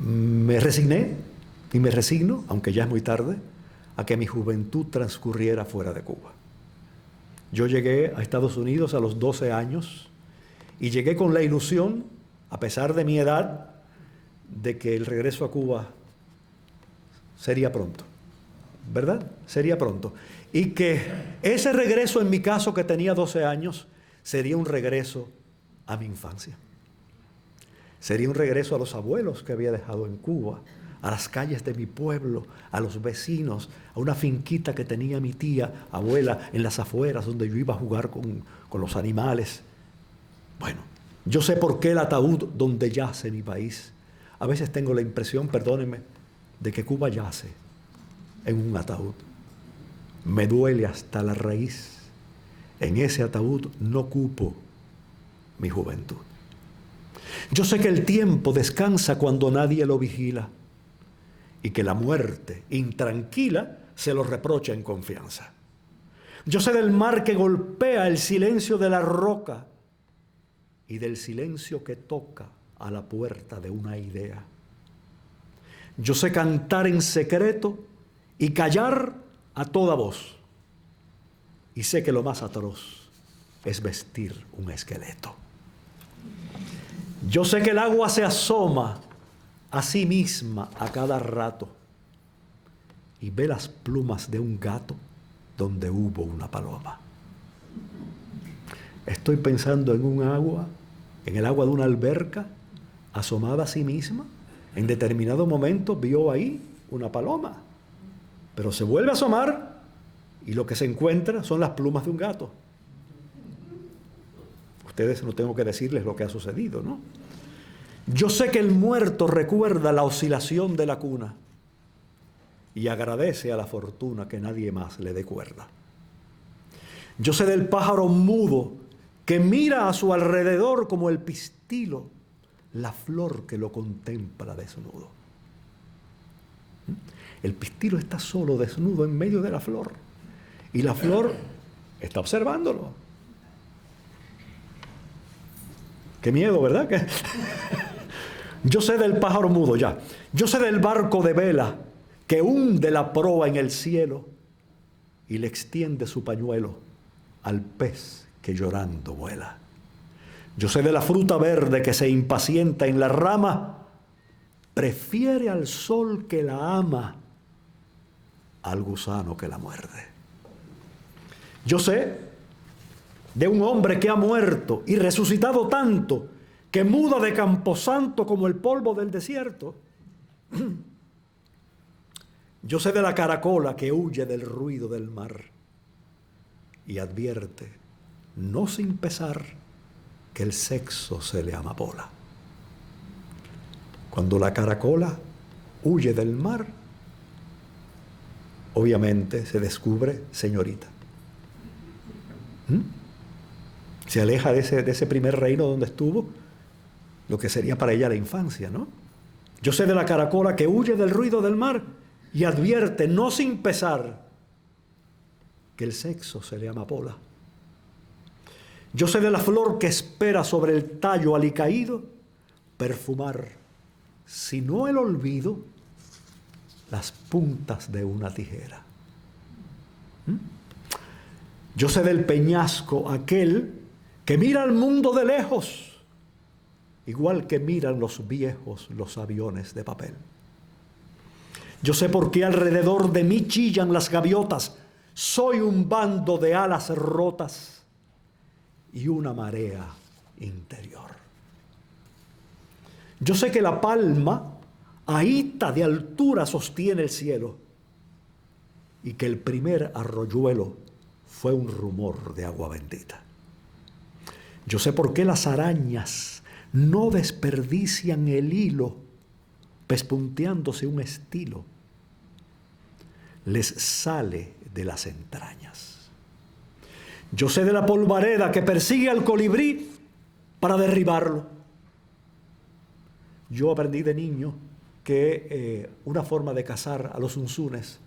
me resigné y me resigno, aunque ya es muy tarde, a que mi juventud transcurriera fuera de Cuba. Yo llegué a Estados Unidos a los 12 años y llegué con la ilusión a pesar de mi edad, de que el regreso a Cuba sería pronto, ¿verdad? Sería pronto. Y que ese regreso, en mi caso, que tenía 12 años, sería un regreso a mi infancia. Sería un regreso a los abuelos que había dejado en Cuba, a las calles de mi pueblo, a los vecinos, a una finquita que tenía mi tía, abuela, en las afueras, donde yo iba a jugar con los animales. Bueno, yo sé por qué el ataúd donde yace mi país. A veces tengo la impresión, perdónenme, de que Cuba yace en un ataúd. Me duele hasta la raíz. En ese ataúd no cupo mi juventud. Yo sé que el tiempo descansa cuando nadie lo vigila y que la muerte intranquila se lo reprocha en confianza. Yo sé del mar que golpea el silencio de la roca y del silencio que toca a la puerta de una idea. Yo sé cantar en secreto y callar a toda voz. Y sé que lo más atroz es vestir un esqueleto. Yo sé que el agua se asoma a sí misma a cada rato y ve las plumas de un gato donde hubo una paloma. Estoy pensando en un agua, en el agua de una alberca, asomada a sí misma. En determinado momento vio ahí una paloma, pero se vuelve a asomar y lo que se encuentra son las plumas de un gato. Ustedes no tengo que decirles lo que ha sucedido, ¿no? Yo sé que el muerto recuerda la oscilación de la cuna y agradece a la fortuna que nadie más le dé cuerda. Yo sé del pájaro mudo que mira a su alrededor como el pistilo, la flor que lo contempla desnudo. El pistilo está solo, desnudo, en medio de la flor, y la flor está observándolo. Qué miedo, ¿verdad? Yo sé del pájaro mudo, ya. Yo sé del barco de vela que hunde la proa en el cielo y le extiende su pañuelo al pez que llorando vuela. Yo sé de la fruta verde que se impacienta en la rama, prefiere al sol que la ama, al gusano que la muerde. Yo sé de un hombre que ha muerto y resucitado tanto que muda de camposanto como el polvo del desierto. Yo sé de la caracola que huye del ruido del mar y advierte, no sin pesar, que el sexo se le amapola. Cuando la caracola huye del mar, obviamente se descubre señorita. Se aleja de ese primer reino donde estuvo, lo que sería para ella la infancia, ¿no? Yo sé de la caracola que huye del ruido del mar y advierte, no sin pesar, que el sexo se le amapola. Yo sé de la flor que espera sobre el tallo alicaído perfumar, si no el olvido, las puntas de una tijera. Yo sé del peñasco aquel que mira al mundo de lejos, igual que miran los viejos los aviones de papel. Yo sé por qué alrededor de mí chillan las gaviotas. Soy un bando de alas rotas y una marea interior. Yo sé que la palma, ahita de altura, sostiene el cielo y que el primer arroyuelo fue un rumor de agua bendita. Yo sé por qué las arañas no desperdician el hilo, pespunteándose un estilo, les sale de las entrañas. Yo sé de la polvareda que persigue al colibrí para derribarlo. Yo aprendí de niño que una forma de cazar a los zunzunes,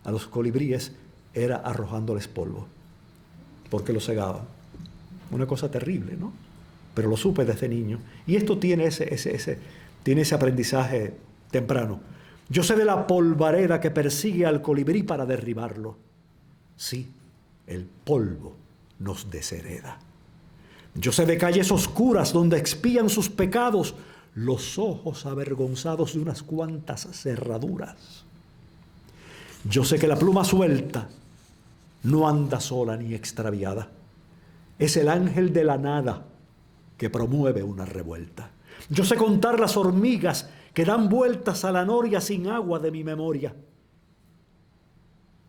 a los colibríes, era arrojándoles polvo, porque los cegaban. Una cosa terrible, ¿no? Pero lo supe desde niño. Y esto tiene ese aprendizaje temprano. Yo sé de la polvareda que persigue al colibrí para derribarlo. Sí, el polvo nos deshereda. Yo sé de calles oscuras donde expían sus pecados los ojos avergonzados de unas cuantas cerraduras. Yo sé que la pluma suelta no anda sola ni extraviada. Es el ángel de la nada que promueve una revuelta. Yo sé contar las hormigas que dan vueltas a la noria sin agua de mi memoria.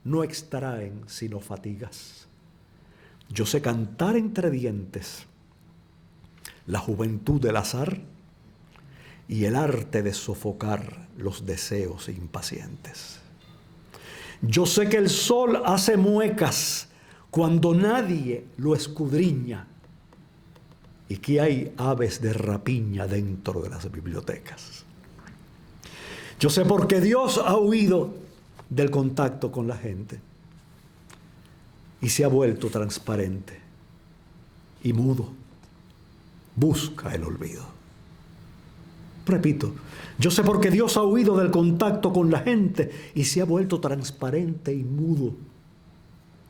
No extraen sino fatigas. Yo sé cantar entre dientes la juventud del azar y el arte de sofocar los deseos impacientes. Yo sé que el sol hace muecas cuando nadie lo escudriña y que hay aves de rapiña dentro de las bibliotecas. Yo sé porque Dios ha huido del contacto con la gente y se ha vuelto transparente y mudo. Busca el olvido. Repito, yo sé porque Dios ha huido del contacto con la gente y se ha vuelto transparente y mudo.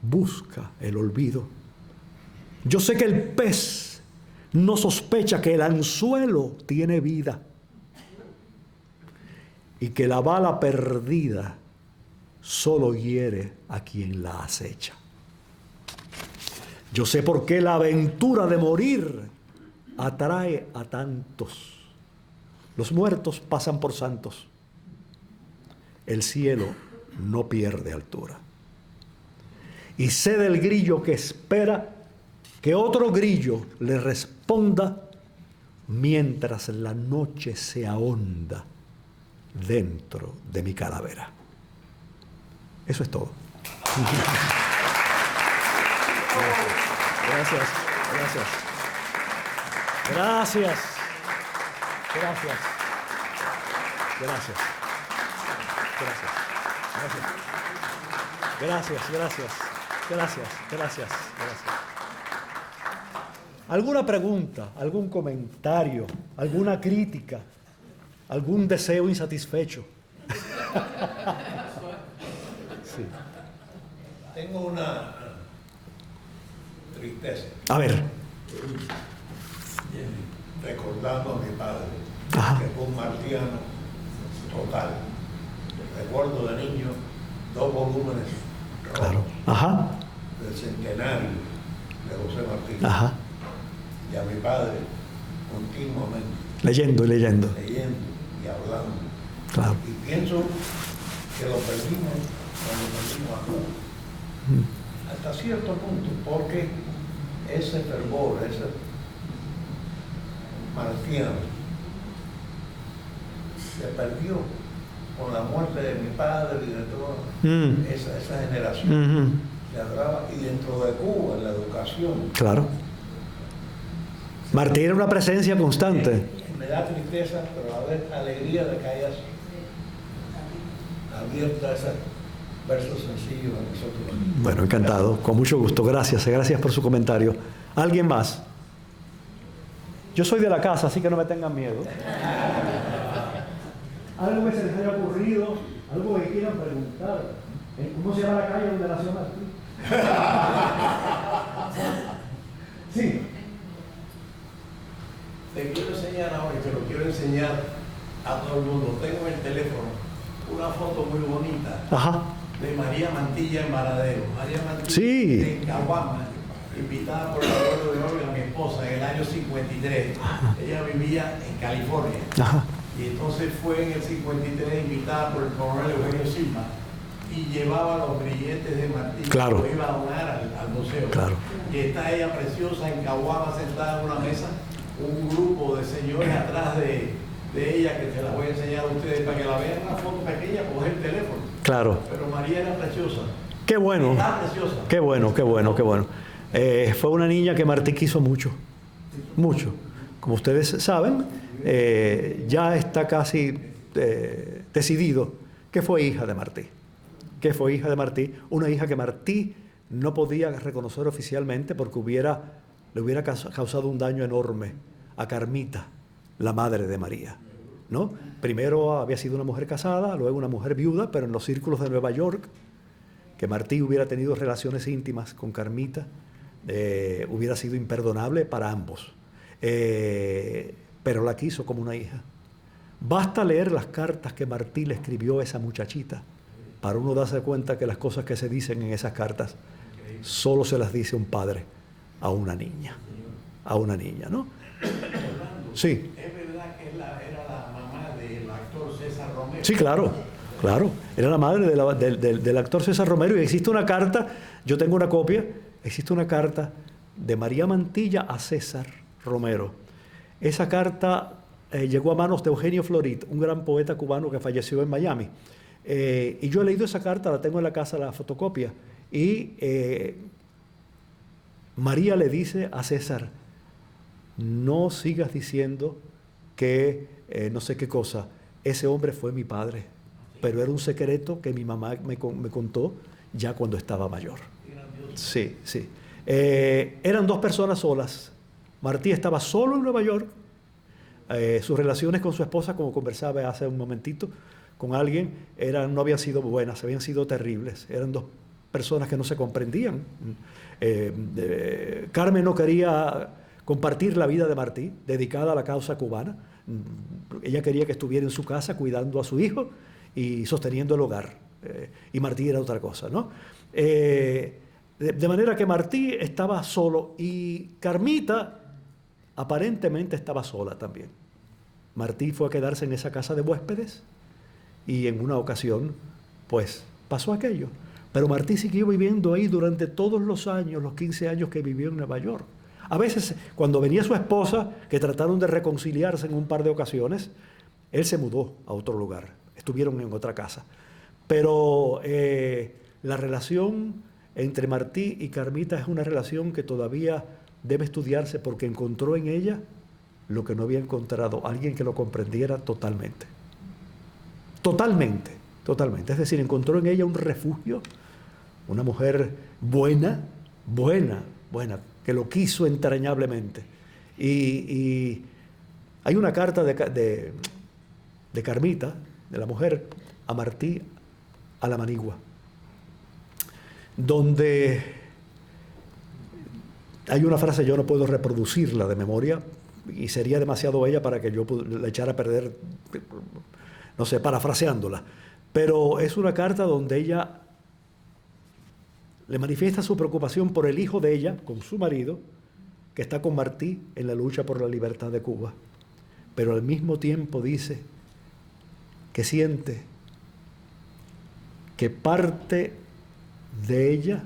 Busca el olvido. Yo sé que el pez no sospecha que el anzuelo tiene vida y que la bala perdida solo hiere a quien la acecha. Yo sé por qué la aventura de morir atrae a tantos. Los muertos pasan por santos. El cielo no pierde altura. Y sé del grillo que espera que otro grillo le responda mientras la noche se ahonda dentro de mi calavera. Eso es todo. Gracias. Gracias. Gracias. Gracias. Gracias. Gracias. Gracias. Gracias. Gracias. Gracias. Gracias. Gracias. ¿Alguna pregunta, algún comentario, alguna crítica, algún deseo insatisfecho? Sí. Tengo una tristeza. A ver. Recordando a mi padre, Ajá. que fue un martiano total. Recuerdo de niño 2 volúmenes rojos, Claro. Ajá. del centenario de José Martí. Ajá. Y a mi padre continuamente Leyendo y leyendo. leyendo y hablando. Claro. Y pienso que lo perdimos cuando perdimos a Cuba. Hasta cierto punto, porque ese fervor, ese martiano, se perdió con la muerte de mi padre y de toda esa generación. Se adoraba, y dentro de Cuba, en la educación. Claro. Martí era una presencia constante. Me da tristeza, pero a la vez alegría de que hayas abierto esos versos sencillos a nosotros. Bueno, encantado, con mucho gusto. Gracias, gracias por su comentario. ¿Alguien más? Yo soy de la casa, así que no me tengan miedo. Algo que se les haya ocurrido, algo que quieran preguntar. ¿Cómo se llama la calle donde nació Martí? Sí. Te quiero enseñar ahora, y te lo quiero enseñar a todo el mundo. Tengo en el teléfono una foto muy bonita. Ajá. De María Mantilla en Varadero. María Mantilla Sí. en Caguama, invitada por el abuelo de Olga, mi esposa, en el año 53. Ajá. Ella vivía en California. Ajá. Y entonces fue en el 53 invitada por el coronel Eugenio Silva y llevaba los grilletes de Martí. Claro. Lo iba a donar al museo. Claro. Y está ella preciosa en Caguama sentada en una mesa, un grupo de señores atrás de ella, que se las voy a enseñar a ustedes para que la vean, una foto pequeña, coger el teléfono. Claro. Pero María era preciosa. Qué bueno. Está preciosa. Qué bueno, qué bueno, qué bueno. Fue una niña que Martí quiso mucho. Mucho. Como ustedes saben, ya está casi decidido que fue hija de Martí. Que fue hija de Martí. Una hija que Martí no podía reconocer oficialmente porque le hubiera causado un daño enorme a Carmita, la madre de María, ¿no? Primero había sido una mujer casada, luego una mujer viuda, pero en los círculos de Nueva York, que Martí hubiera tenido relaciones íntimas con Carmita, hubiera sido imperdonable para ambos. Pero la quiso como una hija. Basta leer las cartas que Martí le escribió a esa muchachita para uno darse cuenta que las cosas que se dicen en esas cartas solo se las dice un padre a una niña. A una niña, ¿no? Sí. ¿Es verdad que era la mamá del actor César Romero? Sí, claro, claro. Era la madre del actor César Romero, y existe una carta, yo tengo una copia, existe una carta de María Mantilla a César Romero. Esa carta llegó a manos de Eugenio Florit, un gran poeta cubano que falleció en Miami. Y yo he leído esa carta, la tengo en la casa, la fotocopia. Y María le dice a César: no sigas diciendo que no sé qué cosa, ese hombre fue mi padre, pero era un secreto que mi mamá me contó ya cuando estaba mayor. Sí, sí. Eran dos personas solas. Martí estaba solo en Nueva York. Sus relaciones con su esposa, como conversaba hace un momentito con alguien, no habían sido buenas, habían sido terribles. Eran dos personas que no se comprendían. Carmen no quería compartir la vida de Martí, dedicada a la causa cubana. Ella quería que estuviera en su casa cuidando a su hijo y sosteniendo el hogar. Y Martí era otra cosa, ¿no? De manera que Martí estaba solo y Carmita aparentemente estaba sola también. Martí fue a quedarse en esa casa de huéspedes y en una ocasión, pues, pasó aquello. Pero Martí siguió viviendo ahí durante todos los años, los 15 años que vivió en Nueva York. A veces, cuando venía su esposa, que trataron de reconciliarse en un par de ocasiones, él se mudó a otro lugar. Estuvieron en otra casa. Pero la relación entre Martí y Carmita es una relación que todavía debe estudiarse, porque encontró en ella lo que no había encontrado, alguien que lo comprendiera totalmente. Totalmente, totalmente. Es decir, encontró en ella un refugio, una mujer buena, que lo quiso entrañablemente. Y hay una carta de Carmita, de la mujer, a Martí, a la manigua, donde hay una frase, yo no puedo reproducirla de memoria, y sería demasiado bella para que yo la echara a perder, no sé, parafraseándola. Pero es una carta donde ella le manifiesta su preocupación por el hijo de ella, con su marido, que está con Martí en la lucha por la libertad de Cuba. Pero al mismo tiempo dice que siente que parte de ella,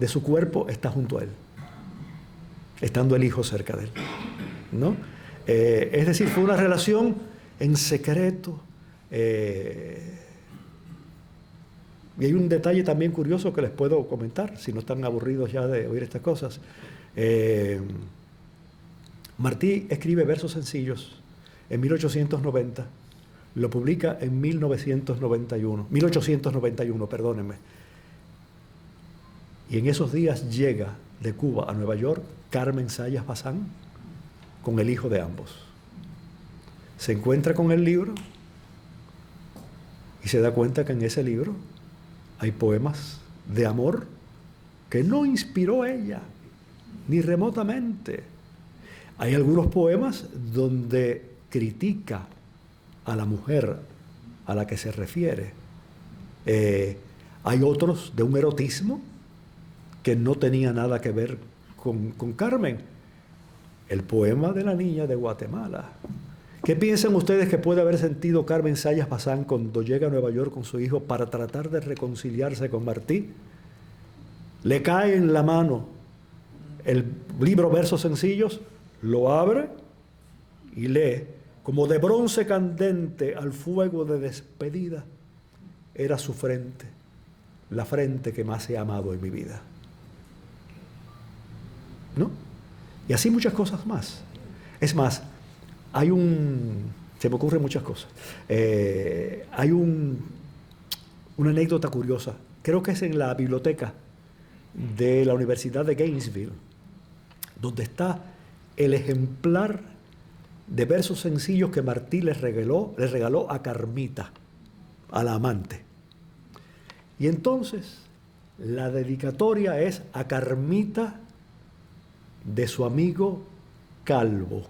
de su cuerpo, está junto a él, estando el hijo cerca de él, ¿no? Es decir, fue una relación en secreto. Y hay un detalle también curioso que les puedo comentar, si no están aburridos ya de oír estas cosas. Martí escribe versos sencillos en 1890, lo publica en 1891, perdónenme. Y en esos días llega de Cuba a Nueva York Carmen Zayas Bazán con el hijo de ambos. Se encuentra con el libro y se da cuenta que en ese libro hay poemas de amor que no inspiró ella, ni remotamente. Hay algunos poemas donde critica a la mujer a la que se refiere. Hay otros de un erotismo que no tenía nada que ver con Carmen. El poema de la niña de Guatemala. ¿Qué piensan ustedes que puede haber sentido Carmen Zayas Bazán cuando llega a Nueva York con su hijo para tratar de reconciliarse con Martí? Le cae en la mano el libro Versos Sencillos, lo abre y lee: como de bronce candente al fuego de despedida, era su frente, la frente que más he amado en mi vida. ¿No? Y así muchas cosas más. Es más, se me ocurren muchas cosas. Hay una anécdota curiosa, creo que es en la biblioteca de la Universidad de Gainesville, donde está el ejemplar de versos sencillos que Martí le regaló a Carmita, a la amante. Y entonces La dedicatoria es a Carmita de su amigo calvo,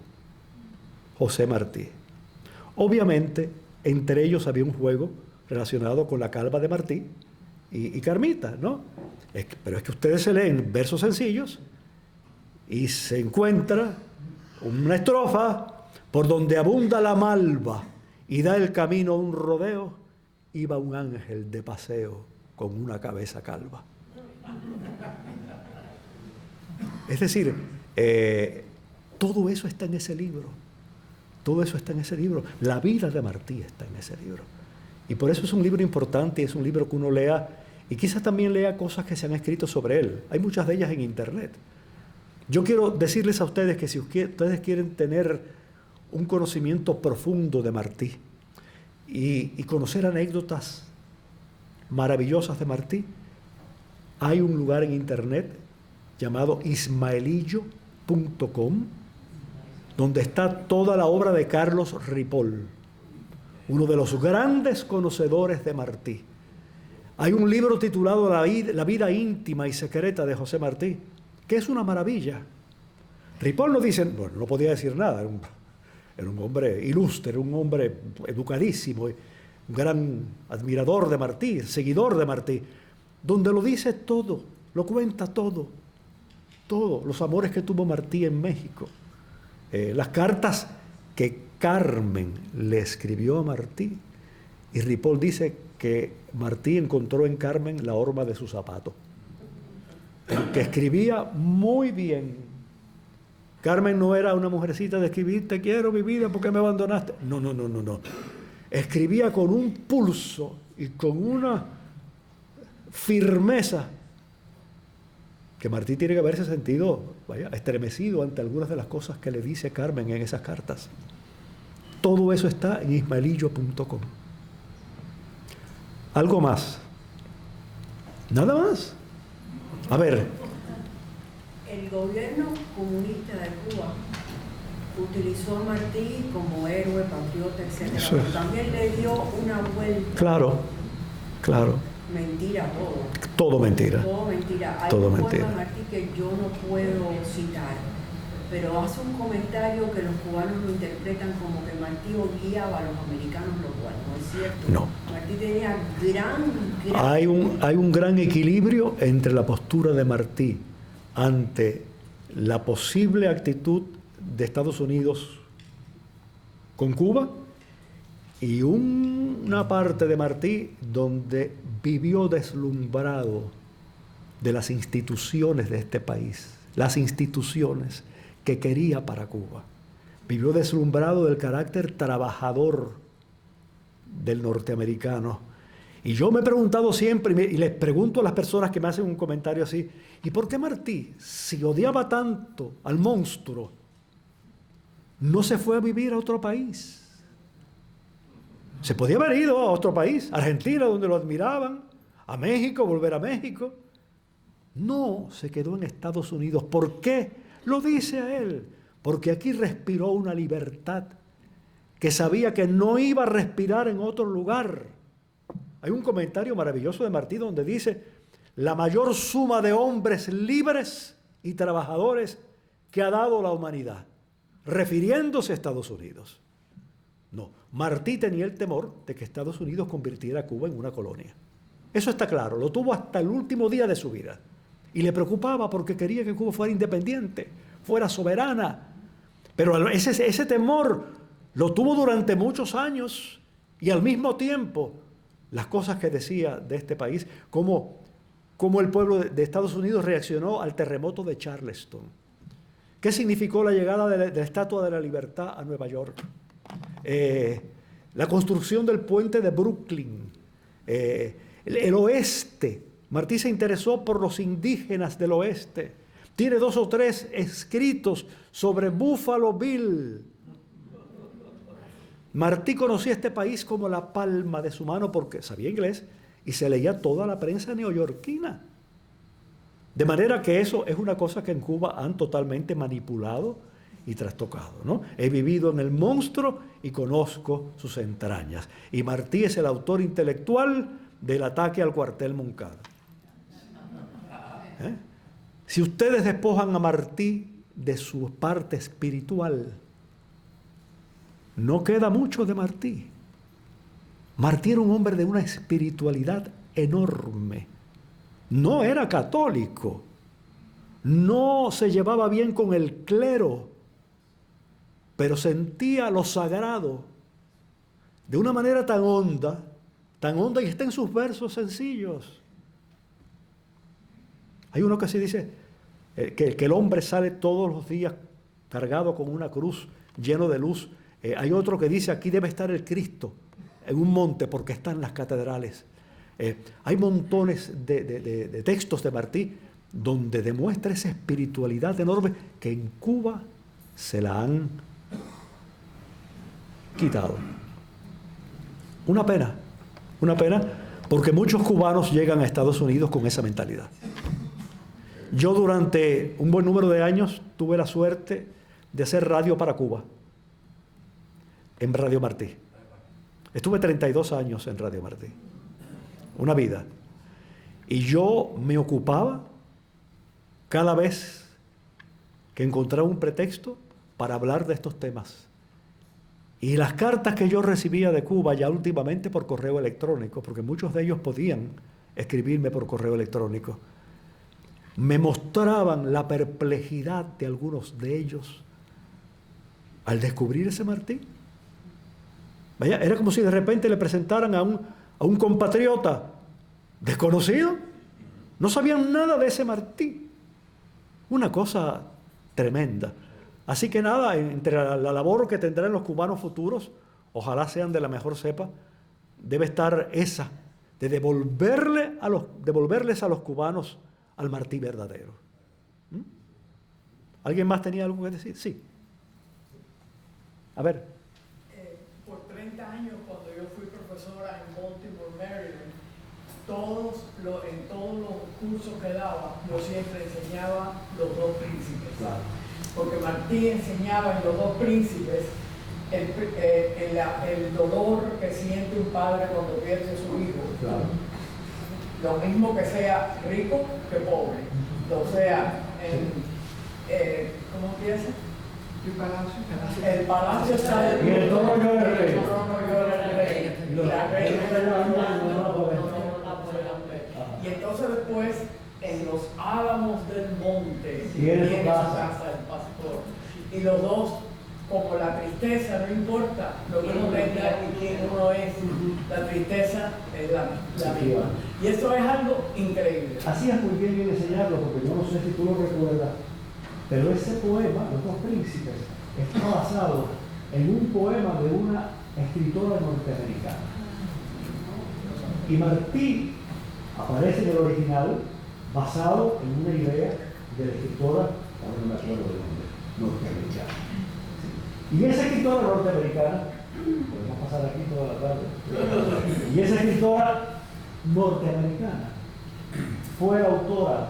José Martí. Obviamente, entre ellos había un juego relacionado con la calva de Martí y Carmita, ¿no? Pero es que ustedes se leen versos sencillos y se encuentra una estrofa: por donde abunda la malva y da el camino a un rodeo, iba un ángel de paseo con una cabeza calva. Es decir, todo eso está en ese libro. Todo eso está en ese libro. La vida de Martí está en ese libro. Y por eso es un libro importante, es un libro que uno lea y quizás también lea cosas que se han escrito sobre él. Hay muchas de ellas en internet. Yo quiero decirles a ustedes que si ustedes quieren tener un conocimiento profundo de Martí y conocer anécdotas maravillosas de Martí, hay un lugar en internet llamado ismaelillo.com, donde está toda la obra de Carlos Ripoll, uno de los grandes conocedores de Martí. Hay un libro titulado La vida íntima y secreta de José Martí, que es una maravilla. Ripoll no dice, bueno, no podía decir nada, era un hombre ilustre, un hombre educadísimo, un gran admirador de Martí, seguidor de Martí, donde lo dice todo, lo cuenta todo, los amores que tuvo Martí en México, las cartas que Carmen le escribió a Martí, y Ripoll dice que Martí encontró en Carmen la horma de su zapato, que escribía muy bien. Carmen no era una mujercita de escribir, te quiero mi vida, ¿por qué me abandonaste? No. Escribía con un pulso y con una firmeza que Martí tiene que haberse sentido, estremecido ante algunas de las cosas que le dice Carmen en esas cartas. Todo eso está en ismaelillo.com. ¿Algo más? ¿Nada más? A ver. El gobierno comunista de Cuba utilizó a Martí como héroe, patriota, etc. Pero también le dio una vuelta. Claro. Mentira todo. Todo mentira. Todo mentira. Hay todo un mentira. poema de Martí que yo no puedo citar, pero hace un comentario que los cubanos lo interpretan como que Martí odiaba a los americanos, lo cual no es cierto. No. Martí tenía gran... Hay un gran equilibrio entre la postura de Martí ante la posible actitud de Estados Unidos con Cuba y una parte de Martí donde vivió deslumbrado de las instituciones de este país, las instituciones que quería para Cuba. Vivió deslumbrado del carácter trabajador del norteamericano. Y yo me he preguntado siempre, y les pregunto a las personas que me hacen un comentario así, ¿y por qué Martí, si odiaba tanto al monstruo, no se fue a vivir a otro país? Se podía haber ido a otro país, a Argentina, donde lo admiraban, a México, volver a México. No, se quedó en Estados Unidos. ¿Por qué? Lo dice a él. Porque aquí respiró una libertad que sabía que no iba a respirar en otro lugar. Hay un comentario maravilloso de Martí donde dice: la mayor suma de hombres libres y trabajadores que ha dado la humanidad, refiriéndose a Estados Unidos. No, Martí tenía el temor de que Estados Unidos convirtiera a Cuba en una colonia. Eso está claro, lo tuvo hasta el último día de su vida. Y le preocupaba porque quería que Cuba fuera independiente, fuera soberana. Pero ese temor lo tuvo durante muchos años, y al mismo tiempo las cosas que decía de este país, como el pueblo de Estados Unidos reaccionó al terremoto de Charleston. ¿Qué significó la llegada de la Estatua de la Libertad a Nueva York? La construcción del puente de Brooklyn, el oeste. Martí se interesó por los indígenas del oeste. Tiene 2 o 3 escritos sobre Buffalo Bill. Martí conocía este país como la palma de su mano porque sabía inglés y se leía toda la prensa neoyorquina. De manera que eso es una cosa que en Cuba han totalmente manipulado y trastocado, ¿no? He vivido en el monstruo y conozco sus entrañas. Y Martí es el autor intelectual del ataque al cuartel Moncada. Si ustedes despojan a Martí de su parte espiritual, no queda mucho de Martí. Martí era un hombre de una espiritualidad enorme. No era católico. No se llevaba bien con el clero, pero sentía lo sagrado de una manera tan honda y está en sus versos sencillos. Hay uno que se dice que el hombre sale todos los días cargado con una cruz, lleno de luz. Hay otro que dice, aquí debe estar el Cristo en un monte porque está en las catedrales. Hay montones de textos de Martí donde demuestra esa espiritualidad enorme que en Cuba se la han quitado. Una pena, porque muchos cubanos llegan a Estados Unidos con esa mentalidad. Yo durante un buen número de años tuve la suerte de hacer radio para Cuba, en Radio Martí. Estuve 32 años en Radio Martí, una vida. Y yo me ocupaba cada vez que encontraba un pretexto para hablar de estos temas. Y las cartas que yo recibía de Cuba ya últimamente por correo electrónico, porque muchos de ellos podían escribirme por correo electrónico, me mostraban la perplejidad de algunos de ellos al descubrir ese Martí. Vaya, era como si de repente le presentaran a un compatriota desconocido. No sabían nada de ese Martí. Una cosa tremenda. Así que nada, entre la labor que tendrán los cubanos futuros, ojalá sean de la mejor cepa, debe estar esa, de devolverles a los cubanos al Martí verdadero. ¿Alguien más tenía algo que decir? Sí. A ver. Por 30 años, cuando yo fui profesora en Baltimore, Maryland, en todos los cursos que daba, yo siempre enseñaba los dos príncipes. Claro. Porque Martí enseñaba en los dos príncipes el dolor que siente un padre cuando pierde a su hijo. Claro. Lo mismo que sea rico que pobre. O sea, ¿cómo empieza? El palacio está de Y el trono llora el rey. El trono llora el rey. Y los- La reina no puede. y entonces después, en los álamos del monte, Tiene su tiene casa el pastor. Y los dos, como la tristeza no importa lo que uno tenga y quién uno es, la tristeza es la misma. Y eso es algo increíble. Hacías muy bien en enseñarlo, porque yo no sé si tú lo recuerdas, pero ese poema, Los dos príncipes, está basado en un poema de una escritora norteamericana. Y Martí aparece en el original basado en una idea de la escritora, ahora no me acuerdo del nombre, norteamericana. Y esa escritora norteamericana, podemos pasar aquí toda la tarde, y esa escritora norteamericana fue autora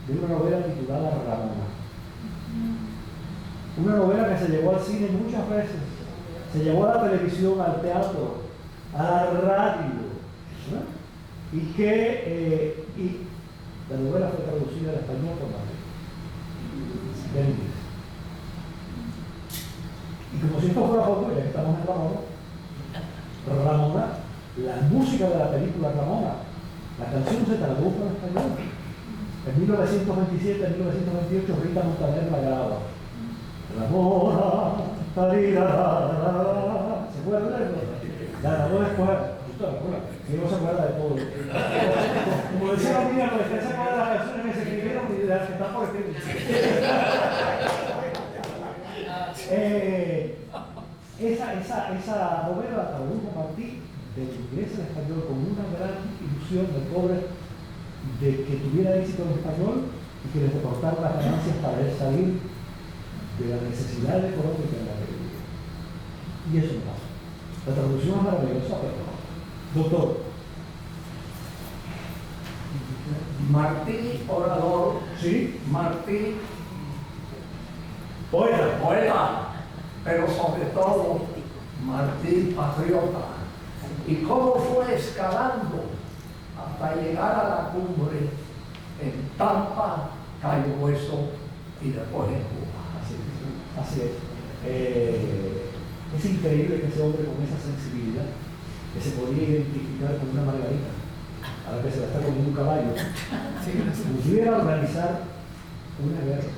de una novela titulada Ramona. Una novela que se llevó al cine muchas veces, se llevó a la televisión, al teatro, a la radio, ¿no? Y la novela fue traducida al español por Martí, del inglés. Y como si esto fuera poco, ya que estamos en Ramona, la música de la película Ramona, la canción se tradujo en español. En 1927, en 1928, Rita Montaner la graba. Ramona, tarirara. ¿Se acuerdan de eso? La grabó después. Que no se acuerda de todo. Como decía la amiga, pues se acuerda de las canciones que se escribieron y de las que están por escribir. Esa novela la tradujo Martí del inglés al español con una gran ilusión del pobre de que tuviera éxito en español y que les reportara las ganancias para él salir de la necesidad económica en la que vivía. Y eso no pasó. La traducción es maravillosa, pero no. Doctor. Martí, orador. Sí. Martí, Poeta. poeta, pero sobre todo Martí, patriota. Y cómo fue escalando hasta llegar a la cumbre en Tampa, Cayo Hueso y después en Cuba. Así es. Es increíble que ese hombre con esa sensibilidad, que se podía identificar con una margarita, a la que se la está comiendo un caballo, pudiera organizar una guerra.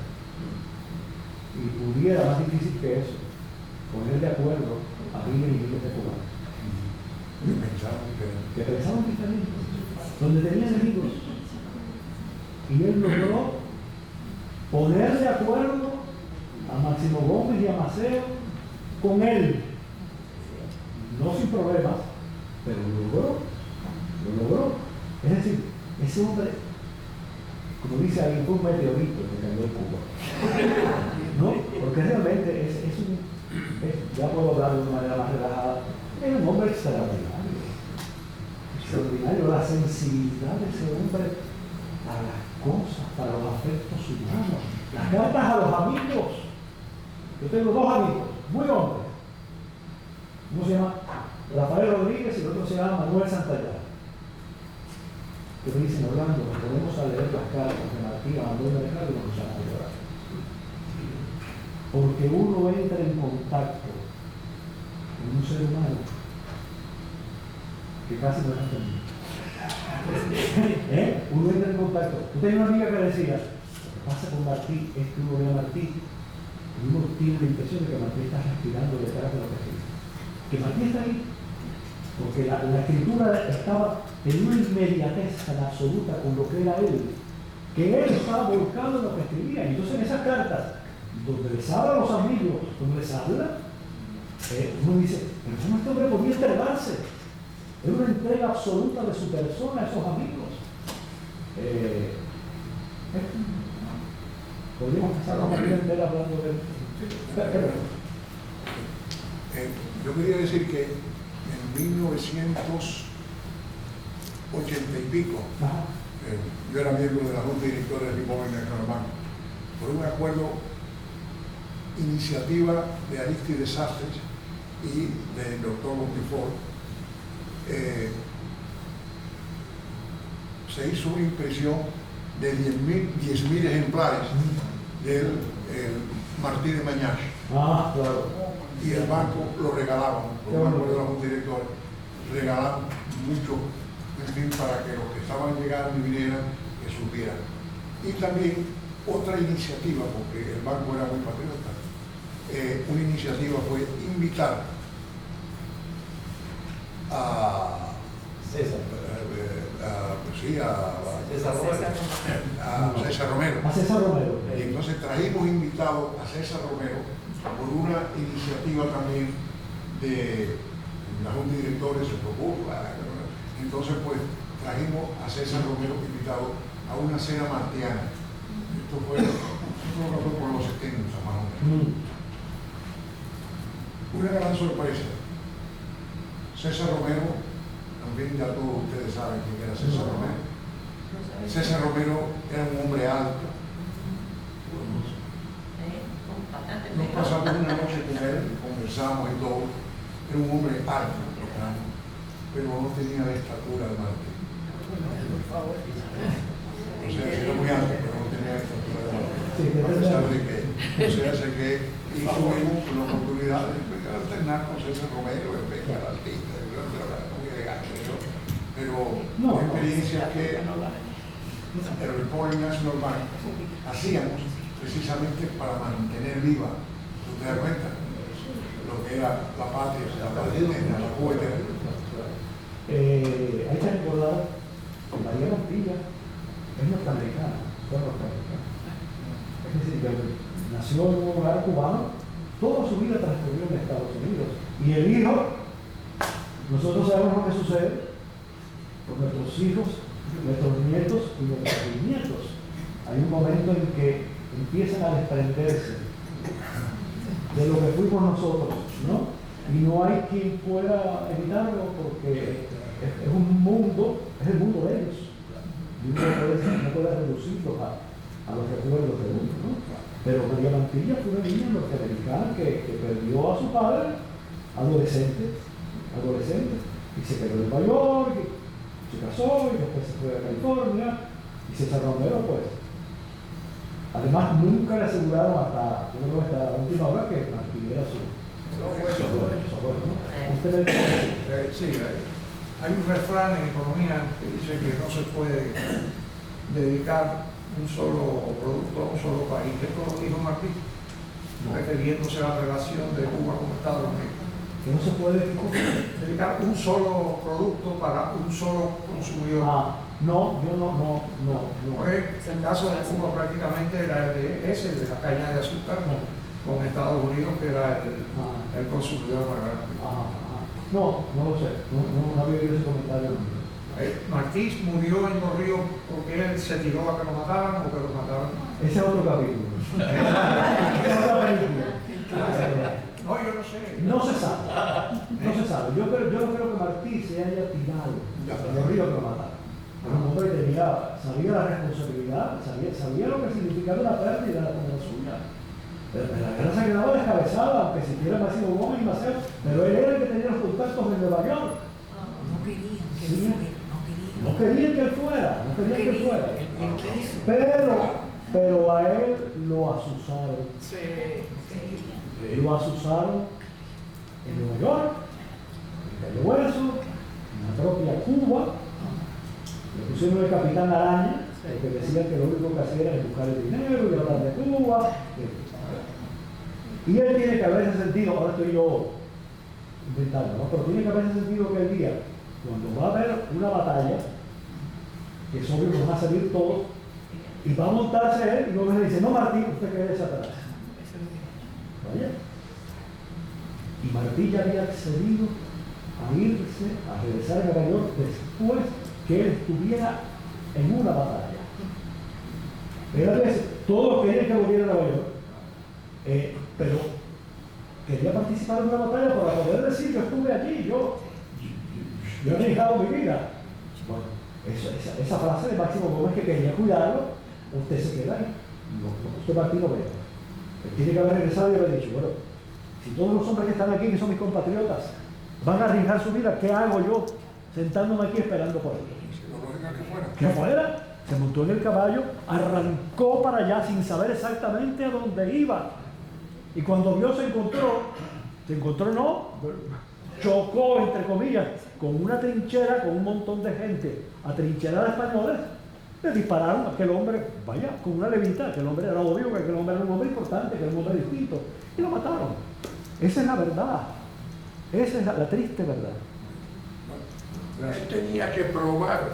Y pudiera, más difícil que eso, poner de acuerdo a miles y miles de cubanos. Que pensaban diferente, donde tenían enemigos. Y él logró poner de acuerdo a Máximo Gómez y a Maceo con él. No sin problemas, pero lo logró. Es decir, ese hombre, como dice alguien, fue un meteorito que cayó en Cuba. ¿No? Porque realmente ya puedo hablar de una manera más relajada, es un hombre extraordinario. Extraordinario, la sensibilidad de ese hombre a las cosas, para los afectos humanos, las cartas a los amigos. Yo tengo dos amigos, muy hombres. Uno se llama Rafael Rodríguez y el otro se llama Manuel Santayana. Que me dicen, Orlando, nos ponemos a leer las cartas de Martín a Manuel Mercado y nos echamos a llorar. Porque uno entra en contacto con un ser humano que casi no es entendido. Uno entra en contacto. Yo tenía una amiga que decía, lo que pasa con Martí es que uno ve a Martí y uno tiene la impresión de que Martí está respirando detrás de lo que escribe. Que Martí está ahí, porque la escritura estaba en una inmediatez tan absoluta con lo que era él, que él estaba volcado en lo que escribía. Y entonces en esas cartas, donde les habla a los amigos, donde les habla, uno dice, pero ¿cómo este hombre podía entregarse? Es una entrega absoluta de su persona a esos amigos. Podríamos pasar la mañana entera hablando de yo quería decir que en 1980 y pico, yo era miembro de la Junta Directora de Limón en el Caramán, por un acuerdo, iniciativa de Aristides Sastres y del doctor Montifort, se hizo una impresión de 10.000 ejemplares del Martí de Mañach. Claro. Y el banco lo regalaban, por un acuerdo de la Junta Directora, regalaban mucho, en fin, para que los que estaban llegando y vinieran, que supieran. Y también otra iniciativa, porque el banco era muy patriota, una iniciativa fue invitar a César Romero. A César Romero. Y entonces trajimos invitado a César Romero por una iniciativa también de la Junta de Directores, se propuso. Entonces pues trajimos a César Romero invitado a una cena martiana. Esto fue por los 70 más o menos. Una gran sorpresa. César Romero, también ya todos ustedes saben quién era César Romero. César Romero era un hombre alto. Nos pasamos una noche con él, conversamos y todo. Era un hombre alto, pero no tenía la estatura de Martín. O sea, era muy alto, pero no tenía la estatura de Martín. A pesar de que, y tuvimos la oportunidad de alternar con César Romero, el artista, muy elegante, pero experiencias que el Reporting National Bank hacíamos precisamente para mantener viva, ¿tú te das cuenta? Lo que era la patria eterna, la Cuba eterna. Hay que recordar que María Montilla es norteamericana, fue norteamericana. Es decir, que nació en un hogar cubano, toda su vida transcurrió en Estados Unidos. Y el hijo, nosotros sabemos lo que sucede con nuestros hijos, nuestros nietos y nuestros bisnietos. Hay un momento en que empiezan a desprenderse de lo que fuimos nosotros, ¿no? Y no hay quien pueda evitarlo porque es un mundo, es el mundo de ellos. Y uno no puede reducirlos a los recuerdos de uno, ¿no? Pero María Montilla fue una niña norteamericana que perdió a su padre adolescente, y se quedó en Nueva York, se casó y después se fue a California, Y César Romero, pues, además nunca le aseguraron hasta, yo creo hasta la última hora que mantuviera su abuelo, ¿no? ¿Usted le Sí, hay un refrán en economía que dice que no se puede dedicar un solo producto a un solo país. Esto lo dijo Martí, refiriéndose a la relación de Cuba con Estados Unidos. que no se puede Dedicar un solo producto para un solo consumidor. No, yo no. Pues el caso de Cuba prácticamente era el de la caña de azúcar con Estados Unidos, que era el consumidor más grande. No lo sé, no había oído ese comentario. Martí murió en Los Ríos porque él se tiró a que lo mataran o que lo mataran. Ese es otro capítulo. Esa es otra película. No, yo no sé. No se sabe. Yo no creo que Martí se haya tirado a Los Ríos que lo mataron. Pero un hombre sabía la responsabilidad, sabía lo que significaba una pérdida como la suya. Pero la guerra se quedaba descabezada, aunque siquiera Máximo Gómez y Maceo, pero él era el que tenía los contactos en Nueva York. No querían que él fuera, No querían que él fuera. Pero a él lo asusaron. Lo asusaron en Nueva York, en Cayo Hueso, en la propia Cuba. Le pusieron el Capitán Araña, porque decían que lo único que hacía era buscar el dinero y hablar de Cuba. Y él tiene que haberse sentido, ahora estoy yo inventando, ¿no? Pero tiene que haberse sentido que el día, cuando va a haber una batalla, que es obvio que van a salir todos, y va a montarse él, y luego le dice, no Martí, usted quédese atrás. ¿Vaya? Y Martí ya había accedido a irse, a regresar a Nueva York después que él estuviera en una batalla. Él a veces, todos querían que volviera a Nueva York, pero quería participar en una batalla para poder decir, yo estuve allí, yo he arriesgado mi vida. Bueno, esa frase de Máximo Gómez que quería cuidarlo, usted se queda ahí. Usted Martí no vea. Él tiene que haber regresado y haber dicho, bueno, si todos los hombres que están aquí, que son mis compatriotas, van a arriesgar su vida, ¿qué hago yo sentándome aquí esperando por ellos? Que fuera. Se montó en el caballo, arrancó para allá sin saber exactamente a dónde iba. Y cuando vio chocó, entre comillas, con una trinchera, con un montón de gente atrincherada de españoles. Le dispararon a aquel hombre, vaya, con una levita, que el hombre era obvio, que aquel hombre era un hombre importante, que era un hombre distinto, y lo mataron. Esa es la verdad, esa es la triste verdad. Él tenía que probar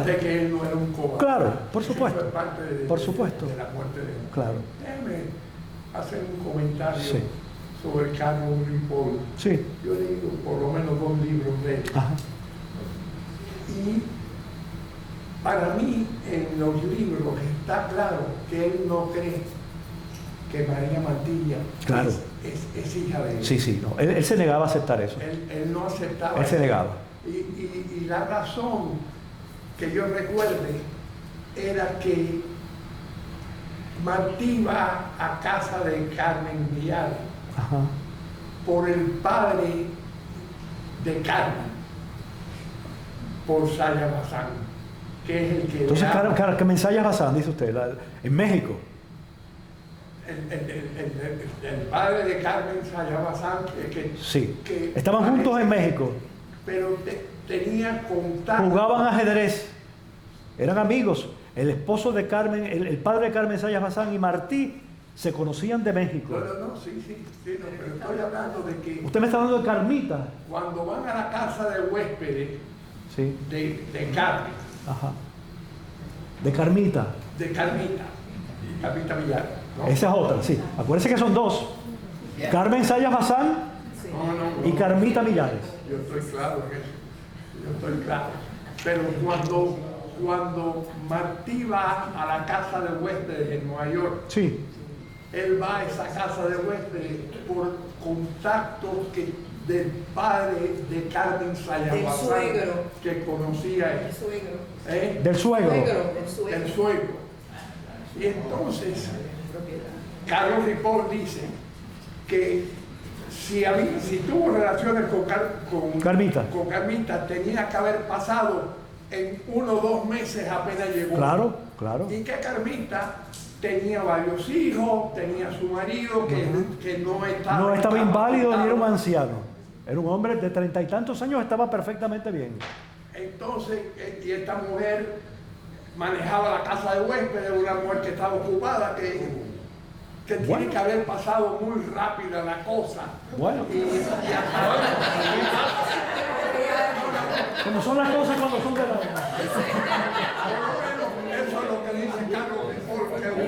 de que él no era un cobarde. Claro, por supuesto. Eso fue parte de la muerte de él. Claro. Déjeme hacer un comentario Sí. sobre Carlos Ripoll. Sí. Yo he leído por lo menos 2 libros de él. Ajá. Y para mí, en los libros está claro que él no cree que María Mantilla Claro. es hija de él. Sí, no. Él se negaba a aceptar eso. Él no aceptaba. Él se negaba. Y la razón que yo recuerde era que Martí va a casa de Carmen Villar por el padre de Carmen, por Saya Bazán, que es el que... Entonces, claro, que Mensayas Bazán, dice usted, en México. El padre de Carmen Saya Bazán, que estaban juntos en México. Pero tenía contacto. Jugaban ajedrez, eran amigos. El esposo de Carmen, el padre de Carmen Sayas Bazán y Martí se conocían de México. No, sí, no, pero estoy hablando de que... Usted me está hablando de Carmita. Cuando van a la casa de huéspedes Sí. de Carmen. Ajá. De Carmita. De Carmita Villar, ¿no? Esa es otra, sí. Acuérdense que son dos. Carmen Sayas Bazán y Carmita Millares. Yo estoy claro en eso. Pero cuando Martí va a la casa de huéspedes en Nueva York, Sí. él va a esa casa de huéspedes por contactos del padre de Carmen Sayas Del Bazán, suegro. que conocía él. El suegro. Del suegro. El suegro. Y entonces, Carlos Ripoll dice que si tuvo relaciones con Carmita, tenía que haber pasado en 1 o 2 meses apenas llegó. Claro, claro. Y que Carmita tenía varios hijos, tenía su marido que no estaba... No estaba inválido ni era un anciano. Era un hombre de 30 y tantos años, estaba perfectamente bien. Entonces, y esta mujer manejaba la casa de huéspedes, una mujer que estaba ocupada, que tiene que haber pasado muy rápida la cosa. Bueno. Y Como son las cosas cuando son de la... eso es lo que dice Carlos Ripoll, que es uno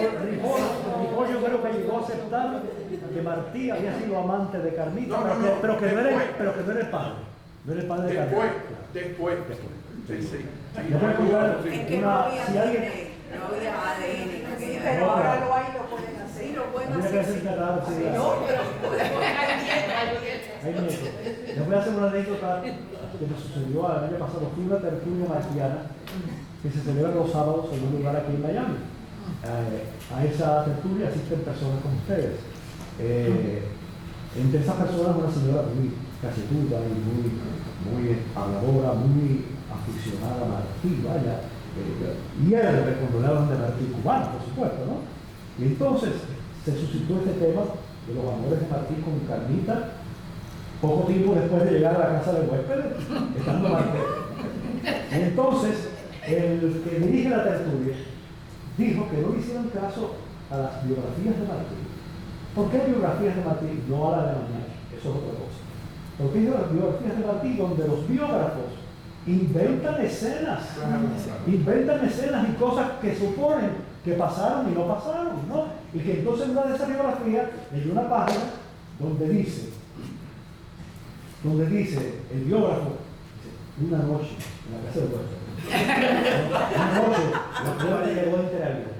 de los Ripoll yo creo que llegó a aceptar que Martí había sido amante de Carmita, pero que no era el padre. No era el padre de Carmita. Después. Sí. Yo creo que Es que no había ADN en aquella pero época. ahora lo hay, lo pueden hacer. Sí, lo pueden había que hacer. hacer Sí. sí. No, pero Hay nietos. Les voy a hacer una anécdota que me sucedió el año pasado. Fue una tertulia martiana que se celebra los sábados en un lugar aquí en Miami. A esa tertulia asisten personas como ustedes. Entre esas personas una señora muy casetuda y muy habladora, muy aficionada a Martí, vaya. Y ella le recordaron de Martí cubano, por supuesto, ¿no? Y entonces se suscitó este tema de los amores de Martí con Carmita poco tiempo después de llegar a la casa de huéspedes, estando Martí. Y entonces el que dirige la tertulia dijo que no le hicieran caso a las biografías de Martí. ¿Por qué biografías de Martí? No a la de mañana, eso es otra cosa. Porque hay biografías de Martí donde los biógrafos inventan escenas y cosas que suponen que pasaron y no pasaron, ¿no? Y que entonces una de esas biografías leí una página donde dice el biógrafo, una noche en la casa de huéspedes, una noche la prueba le llegó entre alguien.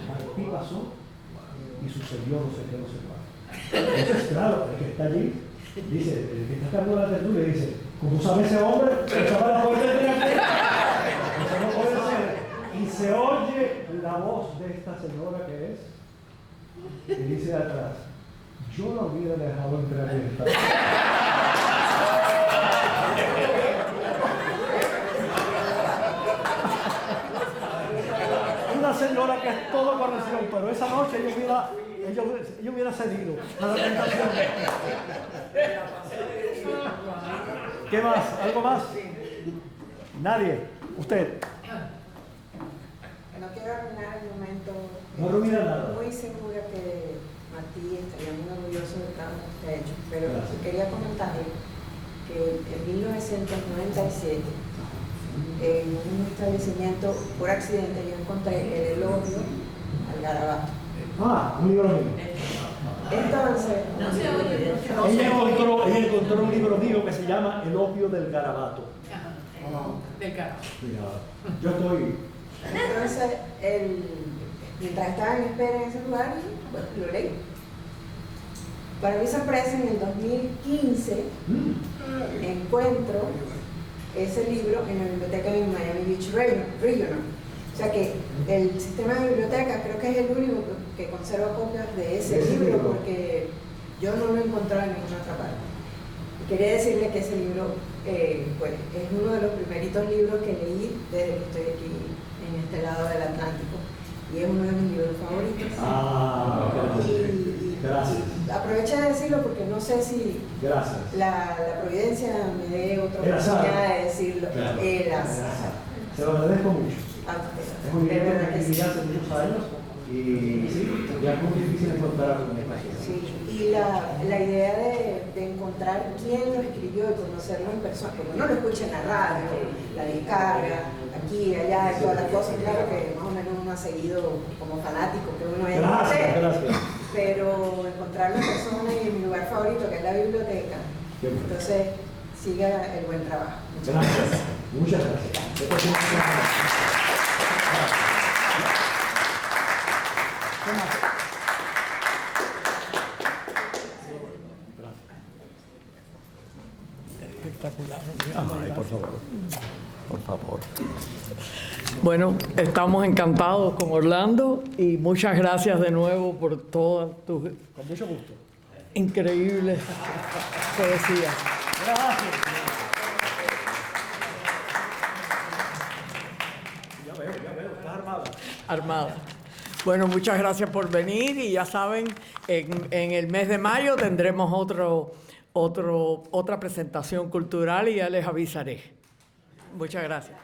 Martí pasó y sucedió no sé qué. Entonces, claro, el que está allí dice, el que está cargando la tertulia dice, ¿cómo sabe ese hombre? ¿Sabe la fuerza de aquí? Eso no puede ser. Y se oye la voz de esta señora que es, y dice atrás, yo la hubiera dejado entreabierta. Una señora que es todo corazón, pero esa noche ella hubiera cedido a la tentación. ¿Qué más? ¿Algo más? Nadie. Usted. No quiero arruinar el momento. No arruina nada. Muy segura que Martí estaría muy orgulloso del trabajo que ha hecho, pero Gracias. quería comentarle que en 1997 en un establecimiento, por accidente, yo encontré el elogio al garabato. Un libro mío. Entonces, Ella encontró un libro mío que se llama El opio del garabato. Del carajo. Yo estoy... entonces mientras estaba en espera en ese lugar, bueno, lo leí. Para mi sorpresa, en el 2015 encuentro ese libro en la biblioteca de Miami Beach Regional. O sea que el sistema de biblioteca creo que es el único que conserva copias de ese libro, porque yo no lo he encontrado en ninguna otra parte. Y quería decirle que ese libro pues, es uno de los primeritos libros que leí desde que estoy aquí en este lado del Atlántico. Y es uno de mis libros favoritos. Gracias. Aprovecho de decirlo porque no sé si Gracias. la providencia me dé otra El azar. oportunidad de decirlo. Claro. El azar. Se lo agradezco mucho. Es un De libro verdad que que escribí sí. hace muchos años y sí, ya es muy difícil encontrar algo en esta Sí, y la idea de encontrar quién lo escribió y conocerlo en persona, porque uno lo escucha en la radio, la descarga, aquí, allá, y todas las cosas, claro que más o menos uno ha seguido como fanático, que uno es Gracias. pero encontrarlo en persona y en mi lugar favorito, que es la biblioteca, Qué bueno. entonces siga el buen trabajo. Muchas Gracias. Muchas gracias. Espectacular. Ay, por favor. Por favor. Bueno, estamos encantados con Orlando y muchas gracias de nuevo por todas tus... Con mucho gusto. increíbles poesías. Gracias. Ya veo, está armada. Armada. Bueno, muchas gracias por venir y ya saben, en el mes de mayo tendremos otra presentación cultural y ya les avisaré. Muchas gracias.